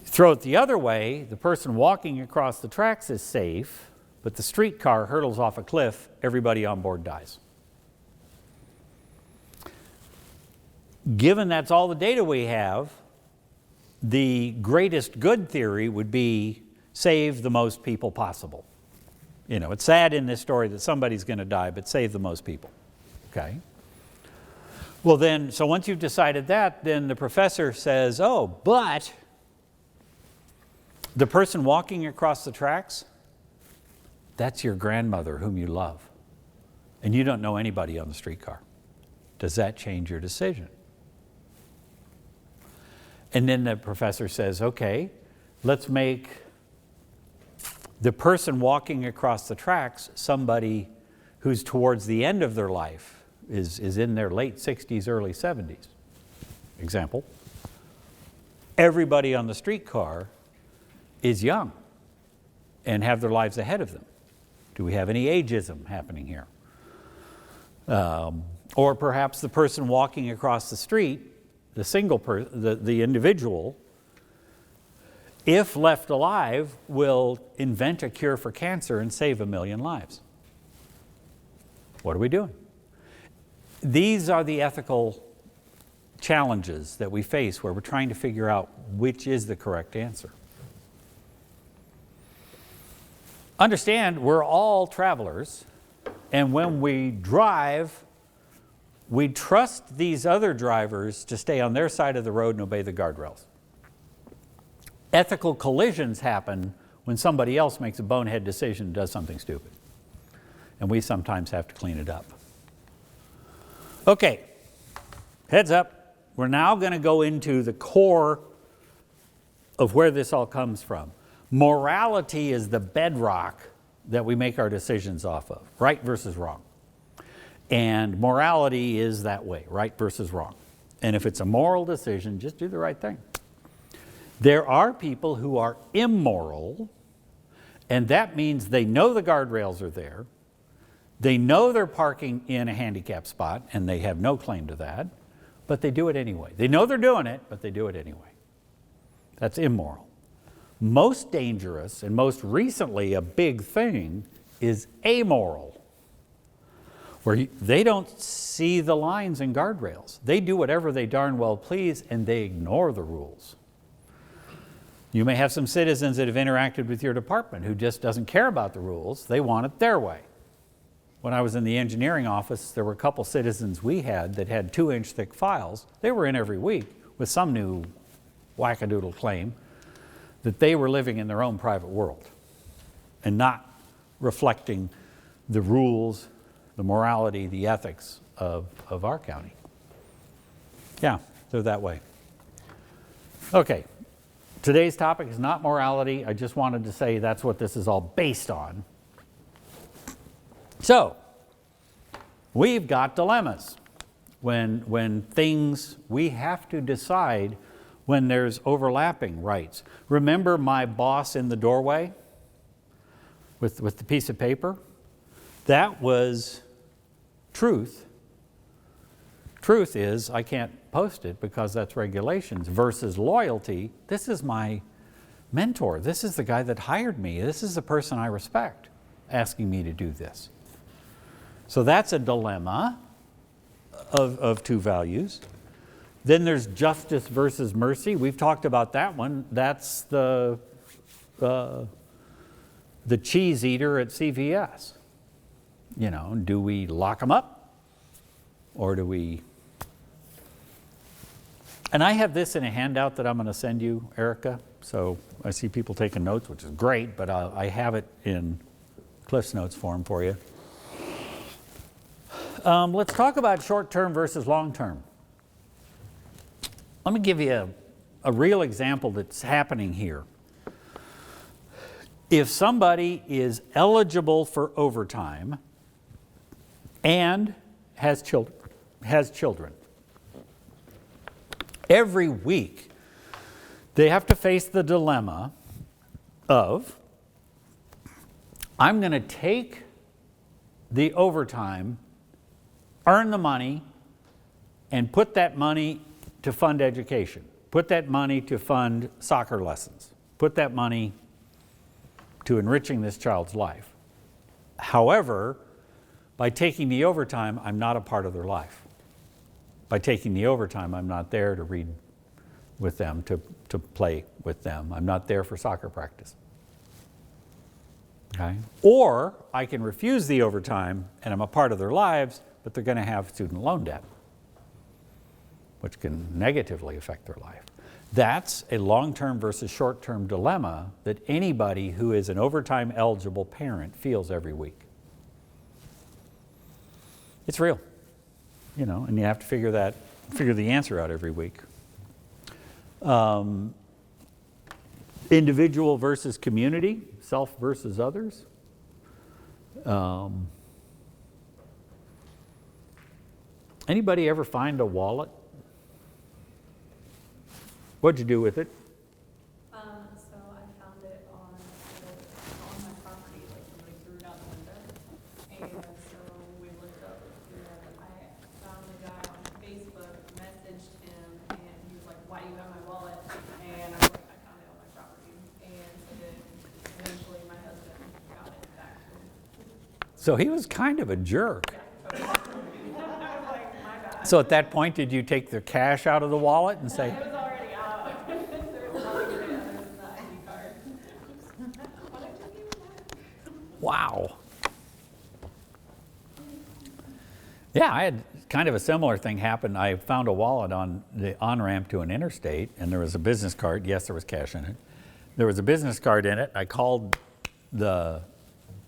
Throw it the other way, the person walking across the tracks is safe, but the streetcar hurtles off a cliff, everybody on board dies. Given that's all the data we have, the greatest good theory would be save the most people possible. You know, it's sad in this story that somebody's going to die, but save the most people. Okay? Well then, so once you've decided that, then the professor says, oh, but the person walking across the tracks, that's your grandmother whom you love. And you don't know anybody on the streetcar. Does that change your decision? And then the professor says, okay, let's make the person walking across the tracks somebody who's towards the end of their life, is in their late 60s, early 70s. Example, everybody on the streetcar is young and have their lives ahead of them. Do we have any ageism happening here? Or perhaps the person walking across the street, the individual, if left alive, will invent a cure for cancer and save 1 million lives. What are we doing? These are the ethical challenges that we face where we're trying to figure out which is the correct answer. Understand, we're all travelers, and when we drive, we trust these other drivers to stay on their side of the road and obey the guardrails. Ethical collisions happen when somebody else makes a bonehead decision and does something stupid. and we sometimes have to clean it up. Okay, heads up. We're now going to go into the core of where this all comes from. Morality is the bedrock that we make our decisions off of, right versus wrong. And morality is that way, right versus wrong. And if it's a moral decision, just do the right thing. There are people who are immoral, and that means they know the guardrails are there. They know they're parking in a handicapped spot, and they have no claim to that, but they do it anyway. They know they're doing it, but they do it anyway. That's immoral. Most dangerous, and most recently a big thing, is amoral, where they don't see the lines and guardrails. They do whatever they darn well please, and they ignore the rules. You may have some citizens that have interacted with your department who just doesn't care about the rules. They want it their way. When I was in the engineering office, there were a couple citizens we had that had 2-inch thick files. They were in every week with some new wackadoodle claim that they were living in their own private world and not reflecting the rules, the morality, the ethics of our county. Yeah, they're that way. Okay, today's topic is not morality. I just wanted to say that's what this is all based on. So, we've got dilemmas. When things, we have to decide when there's overlapping rights. Remember my boss in the doorway with the piece of paper? That was truth. Truth is, I can't post it because that's regulations, versus loyalty. This is my mentor. This is the guy that hired me. This is the person I respect asking me to do this. So that's a dilemma of two values. Then there's justice versus mercy. We've talked about that one. That's the cheese eater at CVS. You know, do we lock them up? Or do we... And I have this in a handout that I'm going to send you, Erica. So I see people taking notes, which is great, but I have it in Cliff's Notes form for you. Let's talk about short-term versus long-term. Let me give you a real example that's happening here. If somebody is eligible for overtime and has children, every week they have to face the dilemma of, I'm going to take the overtime, earn the money, and put that money to fund education, put that money to fund soccer lessons, put that money to enriching this child's life. However, by taking the overtime, I'm not a part of their life. By taking the overtime, I'm not there to read with them, to play with them. I'm not there for soccer practice. Okay? Or I can refuse the overtime and I'm a part of their lives, but they're going to have student loan debt, which can negatively affect their life. That's a long-term versus short-term dilemma that anybody who is an overtime eligible parent feels every week. It's real, you know, and you have to figure the answer out every week. Individual versus community, self versus others. Anybody ever find a wallet? What'd you do with it? So I found it on my property, like somebody threw it out the window. And so we looked up, I found the guy on Facebook, messaged him, and he was like, why do you have my wallet? And I was like, I found it on my property. And so then eventually my husband got it back to me. So he was kind of a jerk. I was like, my bad. So at that point, did you take the cash out of the wallet and say, It was already out. There was nothing in it other than the ID card. But I took it back. wow. Yeah, I had kind of a similar thing happen. I found a wallet on the on-ramp to an interstate, and there was a business card. Yes, there was cash in it. There was a business card in it. I called the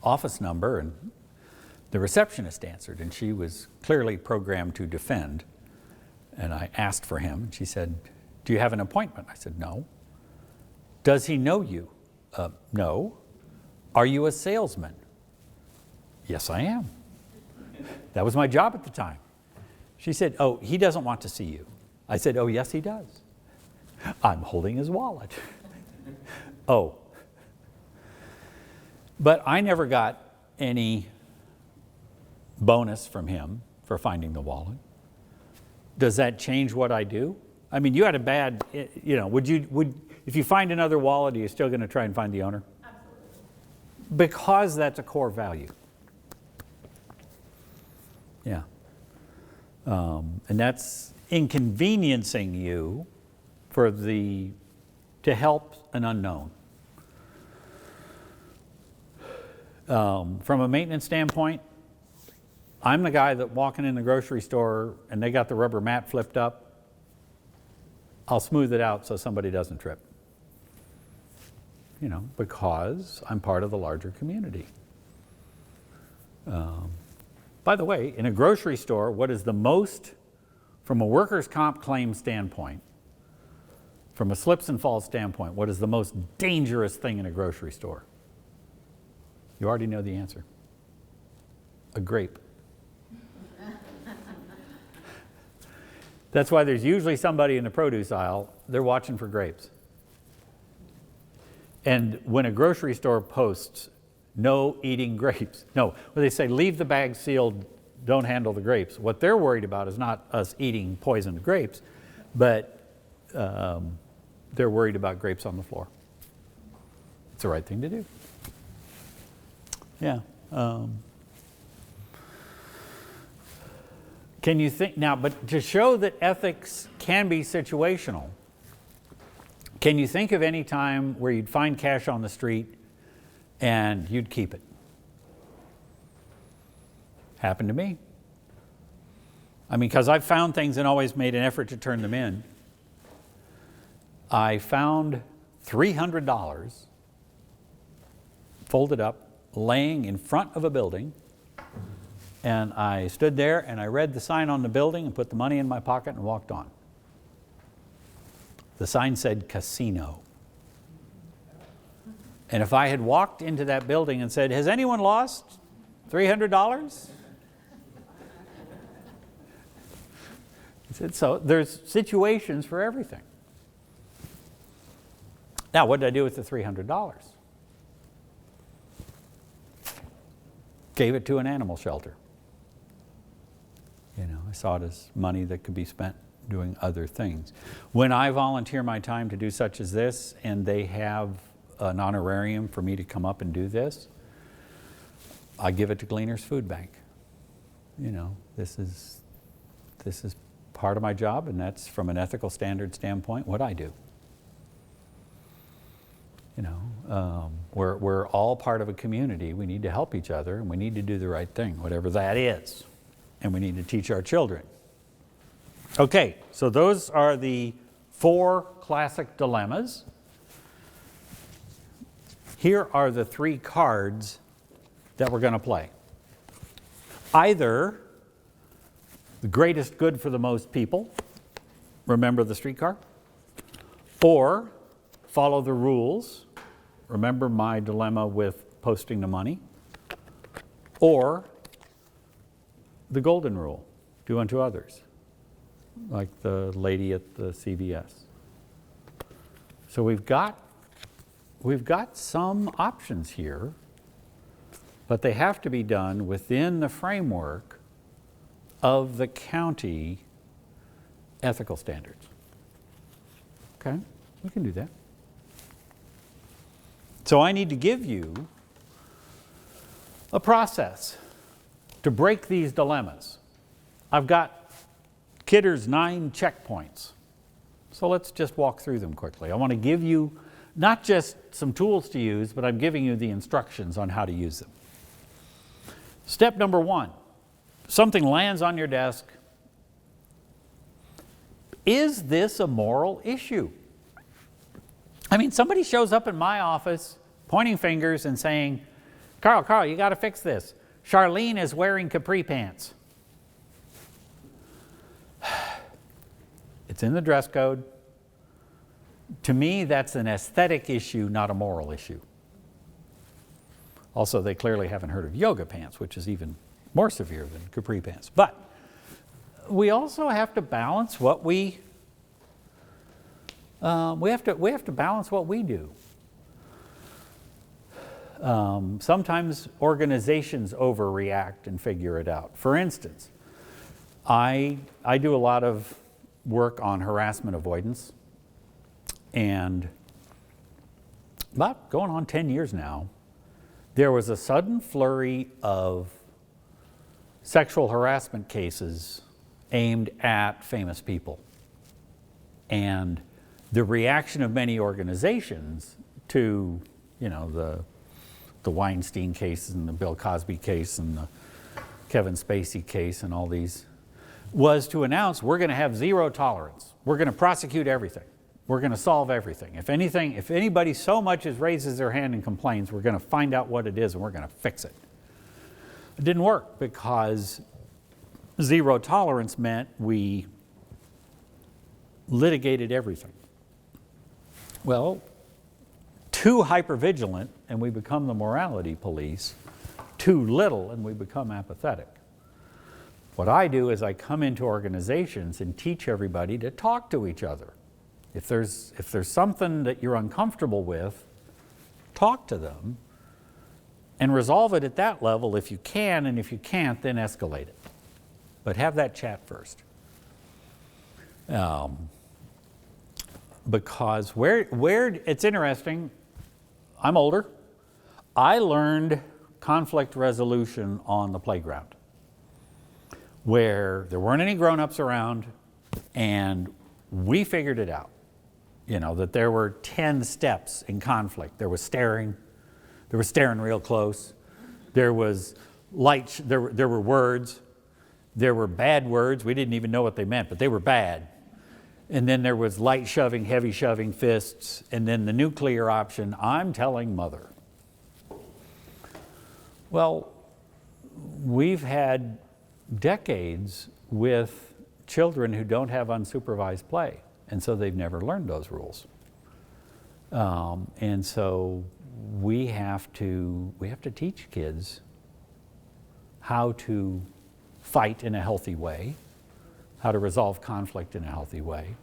office number, and The receptionist answered, and she was clearly programmed to defend. And I asked for him, and she said, "Do you have an appointment?" I said, "No." "Does he know you?" "No." "Are you a salesman?" "Yes, I am." That was my job at the time. She said, "Oh, he doesn't want to see you." I said, "Oh, yes, he does." "I'm holding his wallet." "Oh." But I never got any bonus from him for finding the wallet. Does that change what I do? I mean, you had a bad, you know, if you find another wallet, are you still going to try and find the owner? Absolutely. Because that's a core value. Yeah. And that's inconveniencing you to help an unknown. From a maintenance standpoint, I'm the guy that walking in the grocery store and they got the rubber mat flipped up, I'll smooth it out so somebody doesn't trip. You know, because I'm part of the larger community. By the way, in a grocery store, what is the most, from a workers' comp claim standpoint, from a slips and falls standpoint, what is the most dangerous thing in a grocery store? You already know the answer. A grape. That's why there's usually somebody in the produce aisle, they're watching for grapes. And when a grocery store posts, "No eating grapes," no, when they say leave the bag sealed, don't handle the grapes, what they're worried about is not us eating poisoned grapes, but they're worried about grapes on the floor. It's the right thing to do. Yeah. Can you think now, but to show that ethics can be situational, can you think of any time where you'd find cash on the street and you'd keep it? Happened to me. I mean, because I've found things and always made an effort to turn them in. I found $300 folded up, laying in front of a building, and I stood there and I read the sign on the building and put the money in my pocket and walked on. The sign said casino. And if I had walked into that building and said, "Has anyone lost $300? I said, so there's situations for everything. Now, what did I do with the $300? Gave it to an animal shelter. You know, I saw it as money that could be spent doing other things. When I volunteer my time to do such as this, and they have an honorarium for me to come up and do this, I give it to Gleaner's Food Bank. You know, this is part of my job, and that's from an ethical standard standpoint what I do. You know, we're all part of a community. We need to help each other, and we need to do the right thing, whatever that is. And we need to teach our children. Okay, so those are the 4 classic dilemmas. Here are the 3 cards that we're going to play. Either the greatest good for the most people, remember the streetcar, or follow the rules, remember my dilemma with posting the money, or the golden rule, do unto others, like the lady at the CVS. So we've got some options here, but they have to be done within the framework of the county ethical standards. Okay, we can do that. So I need to give you a process to break these dilemmas. I've got Kidder's 9 checkpoints. So let's just walk through them quickly. I want to give you not just some tools to use, but I'm giving you the instructions on how to use them. Step number 1, something lands on your desk. Is this a moral issue? I mean, somebody shows up in my office pointing fingers and saying, Carl, you got to fix this. Charlene is wearing capri pants. It's in the dress code. To me, that's an aesthetic issue, not a moral issue. Also, they clearly haven't heard of yoga pants, which is even more severe than capri pants. But we also have to balance what we have to balance what we do. Sometimes organizations overreact and figure it out. For instance, I do a lot of work on harassment avoidance, and about going on 10 years now, there was a sudden flurry of sexual harassment cases aimed at famous people. And the reaction of many organizations to, the Weinstein case and the Bill Cosby case and the Kevin Spacey case and all these, was to announce we're going to have zero tolerance. We're going to prosecute everything. We're going to solve everything. If anybody so much as raises their hand and complains, we're going to find out what it is and we're going to fix it. It didn't work because zero tolerance meant we litigated everything. Well, too hypervigilant and we become the morality police. Too little and we become apathetic. What I do is I come into organizations and teach everybody to talk to each other. If there's something that you're uncomfortable with, talk to them and resolve it at that level if you can, and if you can't, then escalate it. But have that chat first. Because where it's interesting, I'm older. I learned conflict resolution on the playground, where there weren't any grown-ups around, and we figured it out. That there were 10 steps in conflict. There was staring real close. There was light, there were words. There were bad words. We didn't even know what they meant, but they were bad. And then there was light shoving, heavy shoving, fists, and then the nuclear option, I'm telling mother. Well, we've had decades with children who don't have unsupervised play, and so they've never learned those rules. And so we have to teach kids how to fight in a healthy way, how to resolve conflict in a healthy way.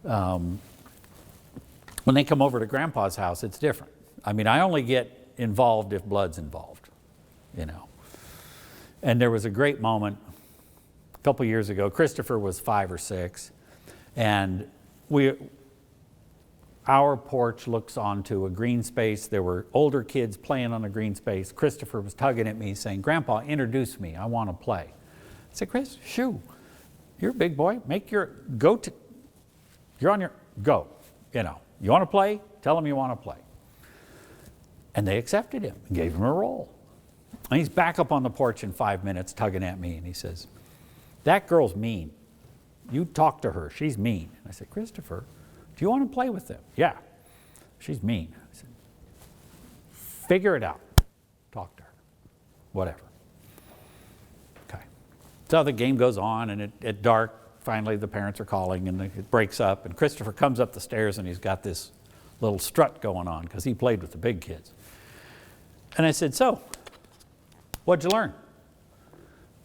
When they come over to Grandpa's house, it's different. I only get involved if blood's involved, And there was a great moment a couple years ago. Christopher was 5 or 6, and our porch looks onto a green space. There were older kids playing on the green space. Christopher was tugging at me saying, Grandpa, introduce me. I want to play. I said, Chris, shoo. You're a big boy. You're on your, go. You want to play? Tell them you want to play. And they accepted him and gave him a role. And he's back up on the porch in 5 minutes tugging at me, and he says, that girl's mean. You talk to her. She's mean. And I said, Christopher, do you want to play with them? Yeah. She's mean. I said, figure it out. Talk to her. Whatever. Okay. So the game goes on, and at dark, finally the parents are calling, and it breaks up, and Christopher comes up the stairs, and he's got this little strut going on because he played with the big kids. And I said, so, what'd you learn?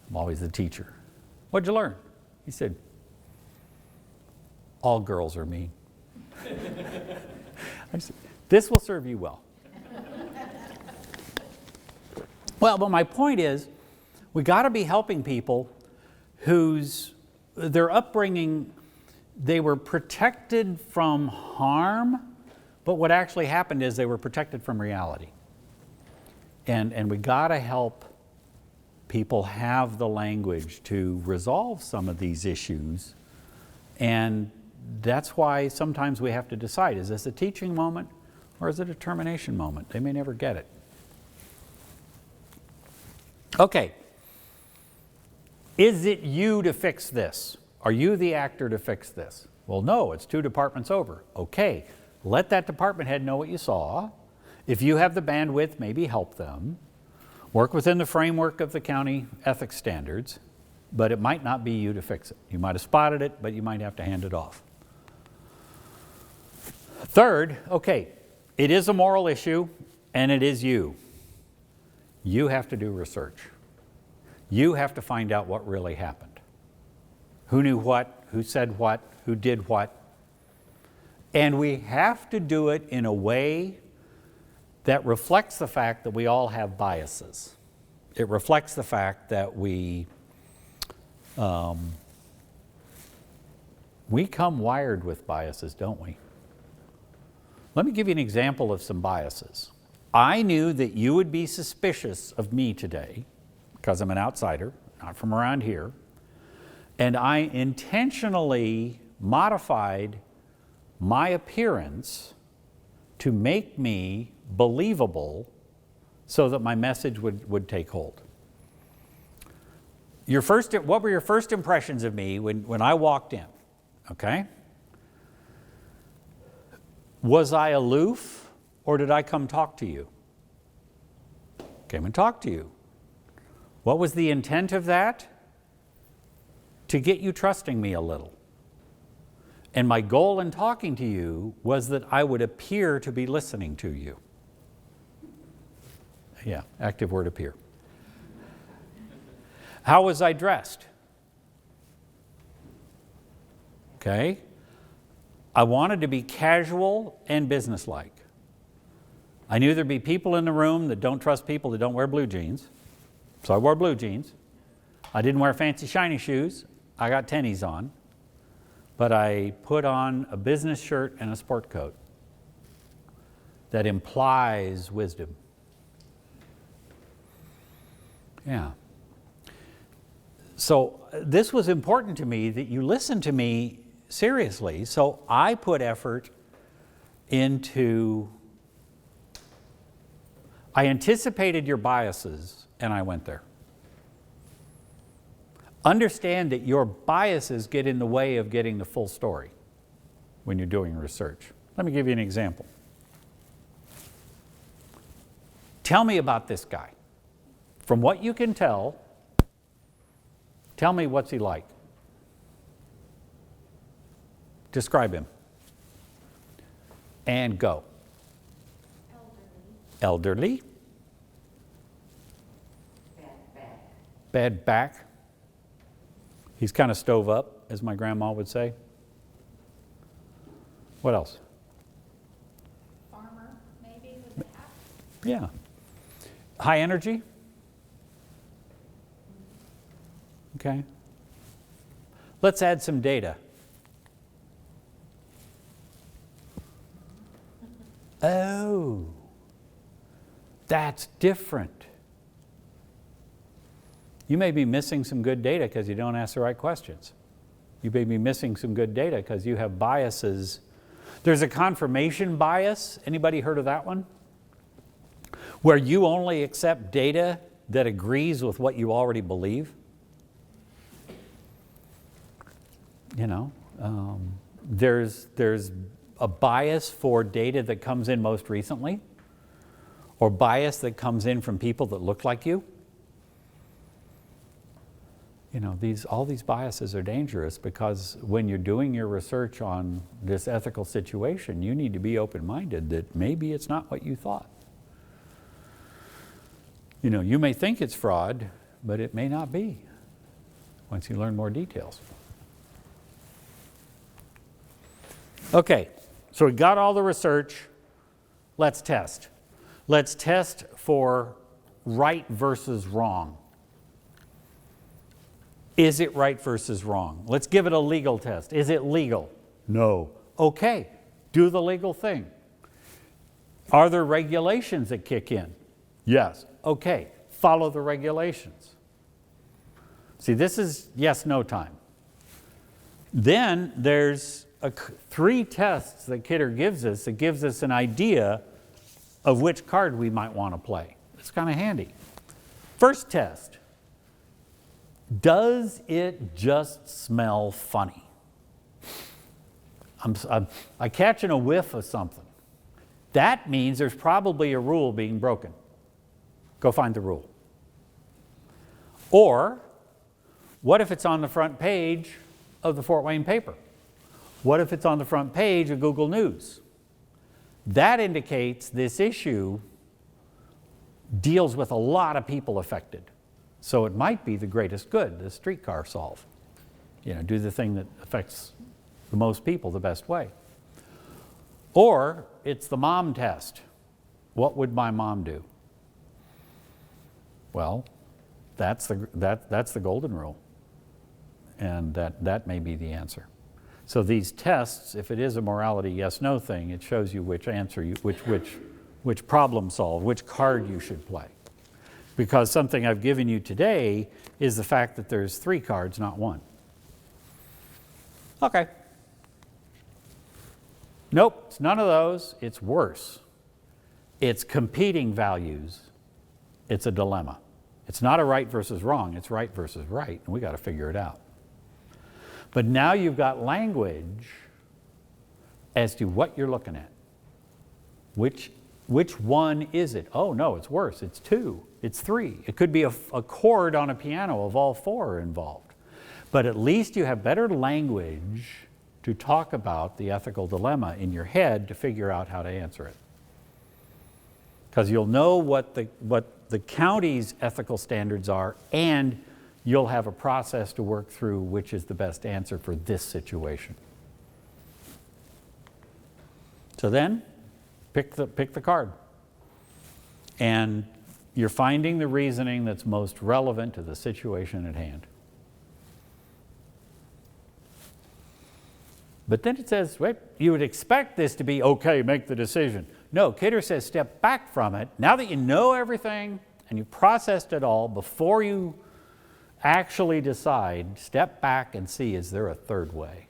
I'm always the teacher. What'd you learn? He said, all girls are mean. I said, this will serve you well. Well, but my point is, we got to be helping people their upbringing, they were protected from harm, but what actually happened is they were protected from reality. And we got to help people have the language to resolve some of these issues. And that's why sometimes we have to decide, is this a teaching moment or is it a termination moment? They may never get it. Okay. Is it you to fix this? Are you the actor to fix this? Well, no, it's 2 departments over. Okay, let that department head know what you saw. If you have the bandwidth, maybe help them. Work within the framework of the county ethics standards, but it might not be you to fix it. You might have spotted it, but you might have to hand it off. Third, okay, it is a moral issue, and it is you. You have to do research. You have to find out what really happened. Who knew what, who said what, who did what. And we have to do it in a way that reflects the fact that we all have biases. It reflects the fact that we come wired with biases, don't we? Let me give you an example of some biases. I knew that you would be suspicious of me today because I'm an outsider, not from around here, and I intentionally modified my appearance to make me believable so that my message would take hold. What were your first impressions of me when I walked in? Okay? Was I aloof, or did I come talk to you? Came and talked to you. What was the intent of that? To get you trusting me a little. And my goal in talking to you was that I would appear to be listening to you. Yeah, active word appear. How was I dressed? Okay. I wanted to be casual and businesslike. I knew there'd be people in the room that don't trust people that don't wear blue jeans. So I wore blue jeans. I didn't wear fancy shiny shoes. I got tennies on. But I put on a business shirt and a sport coat that implies wisdom. Yeah. So this was important to me that you listen to me seriously. So I put effort into, I anticipated your biases and I went there. Understand that your biases get in the way of getting the full story when you're doing research. Let me give you an example. Tell me about this guy. From what you can tell me what's he like. Describe him. And go. Elderly. Bad back. He's kind of stove up, as my grandma would say. What else? Farmer, maybe, with the axe. Yeah. High energy? Okay. Let's add some data. Oh, that's different. You may be missing some good data because you don't ask the right questions. You may be missing some good data because you have biases. There's a confirmation bias. Anybody heard of that one? Where you only accept data that agrees with what you already believe. You know, there's a bias for data that comes in most recently, or bias that comes in from people that look like you. You know, all these biases are dangerous because when you're doing your research on this ethical situation, you need to be open-minded that maybe it's not what you thought. You know, you may think it's fraud, but it may not be once you learn more details. Okay, so we got all the research. Let's test. Let's test for right versus wrong. Is it right versus wrong? Let's give it a legal test. Is it legal? No. Okay, do the legal thing. Are there regulations that kick in? Yes. Okay, follow the regulations. See, this is yes/no time. Then there's 3 tests that Kidder gives us that gives us an idea of which card we might want to play. It's kind of handy. First test. Does it just smell funny? I catching a whiff of something. That means there's probably a rule being broken. Go find the rule. Or what if it's on the front page of the Fort Wayne paper? What if it's on the front page of Google News? That indicates this issue deals with a lot of people affected. So it might be the greatest good, the streetcar solve. You know, do the thing that affects the most people the best way. Or it's the mom test. What would my mom do? Well, that's the golden rule. And that may be the answer. So these tests, if it is a morality yes/no thing, it shows you which answer which problem solve, which card you should play. Because something I've given you today is the fact that there's 3 cards, not 1. Okay. Nope, it's none of those. It's worse. It's competing values. It's a dilemma. It's not a right versus wrong. It's right versus right, and we got to figure it out. But now you've got language as to what you're looking at. Which one is it? Oh, no, it's worse. It's 2. It's 3. It could be a chord on a piano if all 4 are involved. But at least you have better language to talk about the ethical dilemma in your head to figure out how to answer it. Because you'll know what the county's ethical standards are, and you'll have a process to work through which is the best answer for this situation. So then, pick the card. And you're finding the reasoning that's most relevant to the situation at hand. But then it says, wait, you would expect this to be, okay, make the decision. No, Kidder says step back from it. Now that you know everything and you processed it all, before you actually decide, step back and see, is there a third way?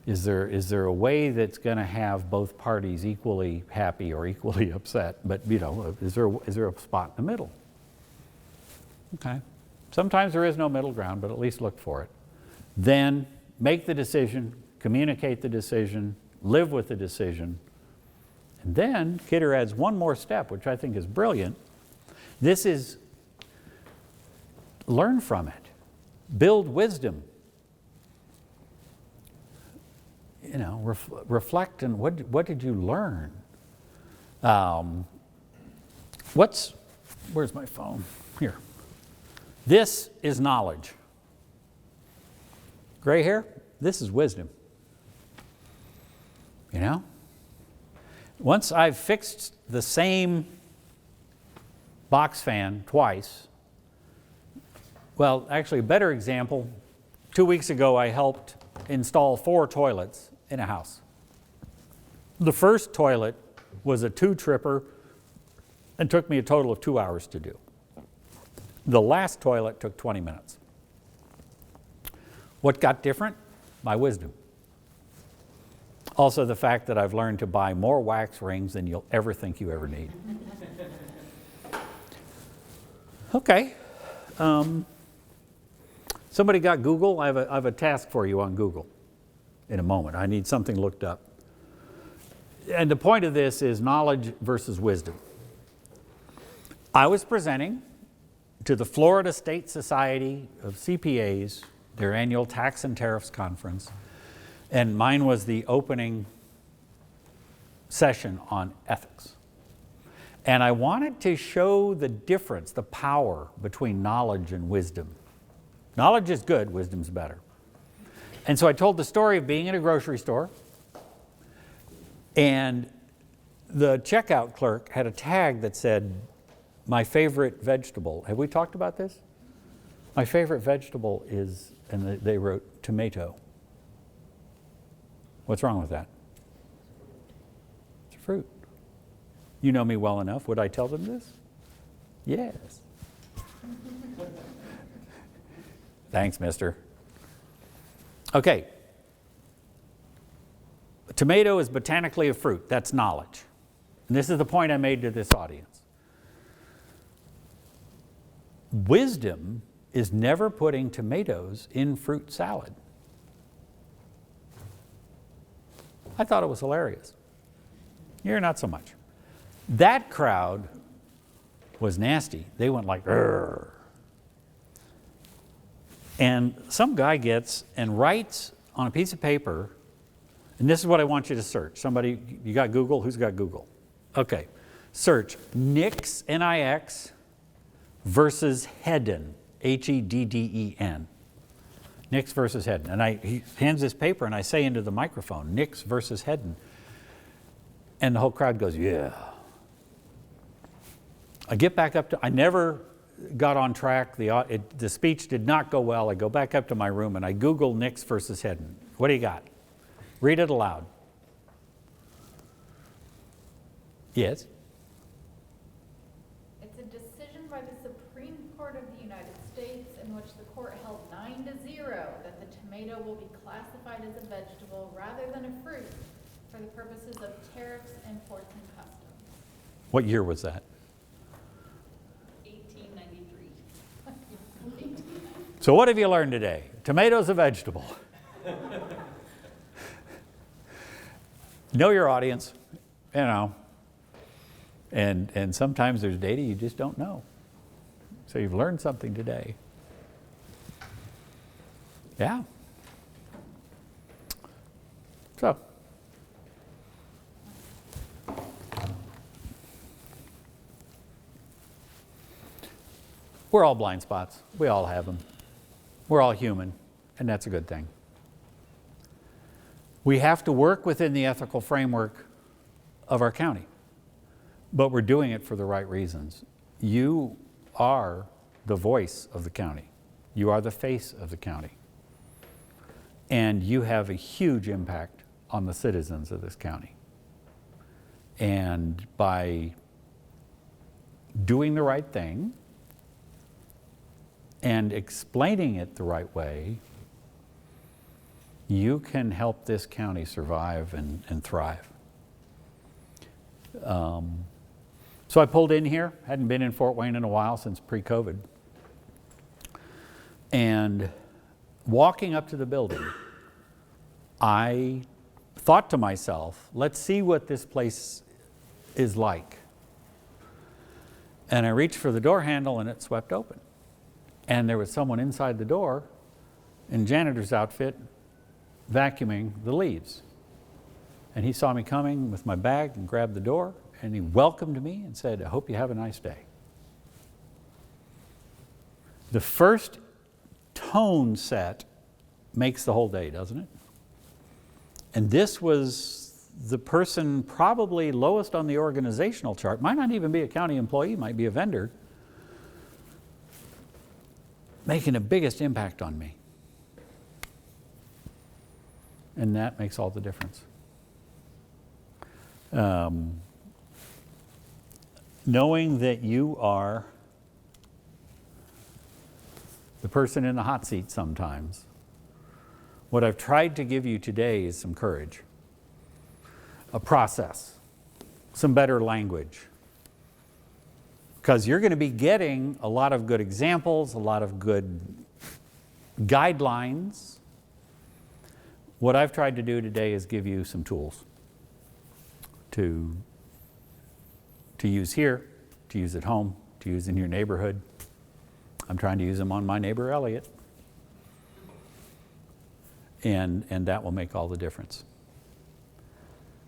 Is there a way that's going to have both parties equally happy or equally upset? But, you know, is there a spot in the middle? Okay. Sometimes there is no middle ground, but at least look for it. Then make the decision, communicate the decision, live with the decision. And then Kidder adds one more step, which I think is brilliant. This is learn from it. Build wisdom. You know, reflect on what did you learn? Where's my phone? Here. This is knowledge. Gray hair, this is wisdom. You know? Once I've fixed the same box fan twice, well, actually a better example, 2 weeks ago I helped install 4 toilets in a house. The first toilet was a 2-tripper and took me a total of 2 hours to do. The last toilet took 20 minutes. What got different? My wisdom. Also the fact that I've learned to buy more wax rings than you'll ever think you ever need. Okay. Somebody got Google? I have a task for you on Google in a moment. I need something looked up. And the point of this is knowledge versus wisdom. I was presenting to the Florida State Society of CPAs, their annual Tax and Tariffs Conference, and mine was the opening session on ethics. And I wanted to show the difference, the power between knowledge and wisdom. Knowledge is good, wisdom's better. And so I told the story of being in a grocery store, and the checkout clerk had a tag that said, my favorite vegetable. Have we talked about this? My favorite vegetable is, and they wrote tomato. What's wrong with that? It's a fruit. You know me well enough. Would I tell them this? Yes. Thanks, mister. Okay. A tomato is botanically a fruit. That's knowledge. And this is the point I made to this audience. Wisdom is never putting tomatoes in fruit salad. I thought it was hilarious. You're not so much. That crowd was nasty. They went like, "Urgh." And some guy gets and writes on a piece of paper, and this is what I want you to search. Somebody, you got Google? Who's got Google? Okay. Search Nix, N-I-X, versus Hedden, H-E-D-D-E-N. Nix versus Hedden. And he hands this paper, and I say into the microphone, Nix versus Hedden. And the whole crowd goes, yeah. I get back up to, I never got on track. The speech did not go well. I go back up to my room, and I Google Nix versus Hedden. What do you got? Read it aloud. Yes? It's a decision by the Supreme Court of the United States in which the court held 9-0 that the tomato will be classified as a vegetable rather than a fruit for the purposes of tariffs, imports, and customs. What year was that? 1893. So what have you learned today? Tomato's a vegetable. Know your audience, you know. And sometimes there's data you just don't know. So you've learned something today. Yeah. So. We're all blind spots. We all have them. We're all human, and that's a good thing. We have to work within the ethical framework of our county, but we're doing it for the right reasons. You are the voice of the county. You are the face of the county. And you have a huge impact on the citizens of this county. And by doing the right thing and explaining it the right way, you can help this county survive and thrive. So I pulled in here, hadn't been in Fort Wayne in a while since pre-COVID. And walking up to the building, I thought to myself, let's see what this place is like. And I reached for the door handle and it swept open. And there was someone inside the door in janitor's outfit vacuuming the leaves. And he saw me coming with my bag and grabbed the door, and he welcomed me and said, I hope you have a nice day. The first tone set makes the whole day, doesn't it? And this was the person probably lowest on the organizational chart, might not even be a county employee, might be a vendor, making the biggest impact on me. And that makes all the difference. Knowing that you are the person in the hot seat sometimes, what I've tried to give you today is some courage, a process, some better language. Because you're going to be getting a lot of good examples, a lot of good guidelines. What I've tried to do today is give you some tools to use here, to use at home, to use in your neighborhood. I'm trying to use them on my neighbor Elliot. And that will make all the difference.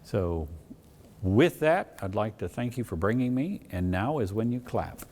So with that, I'd like to thank you for bringing me, and now is when you clap.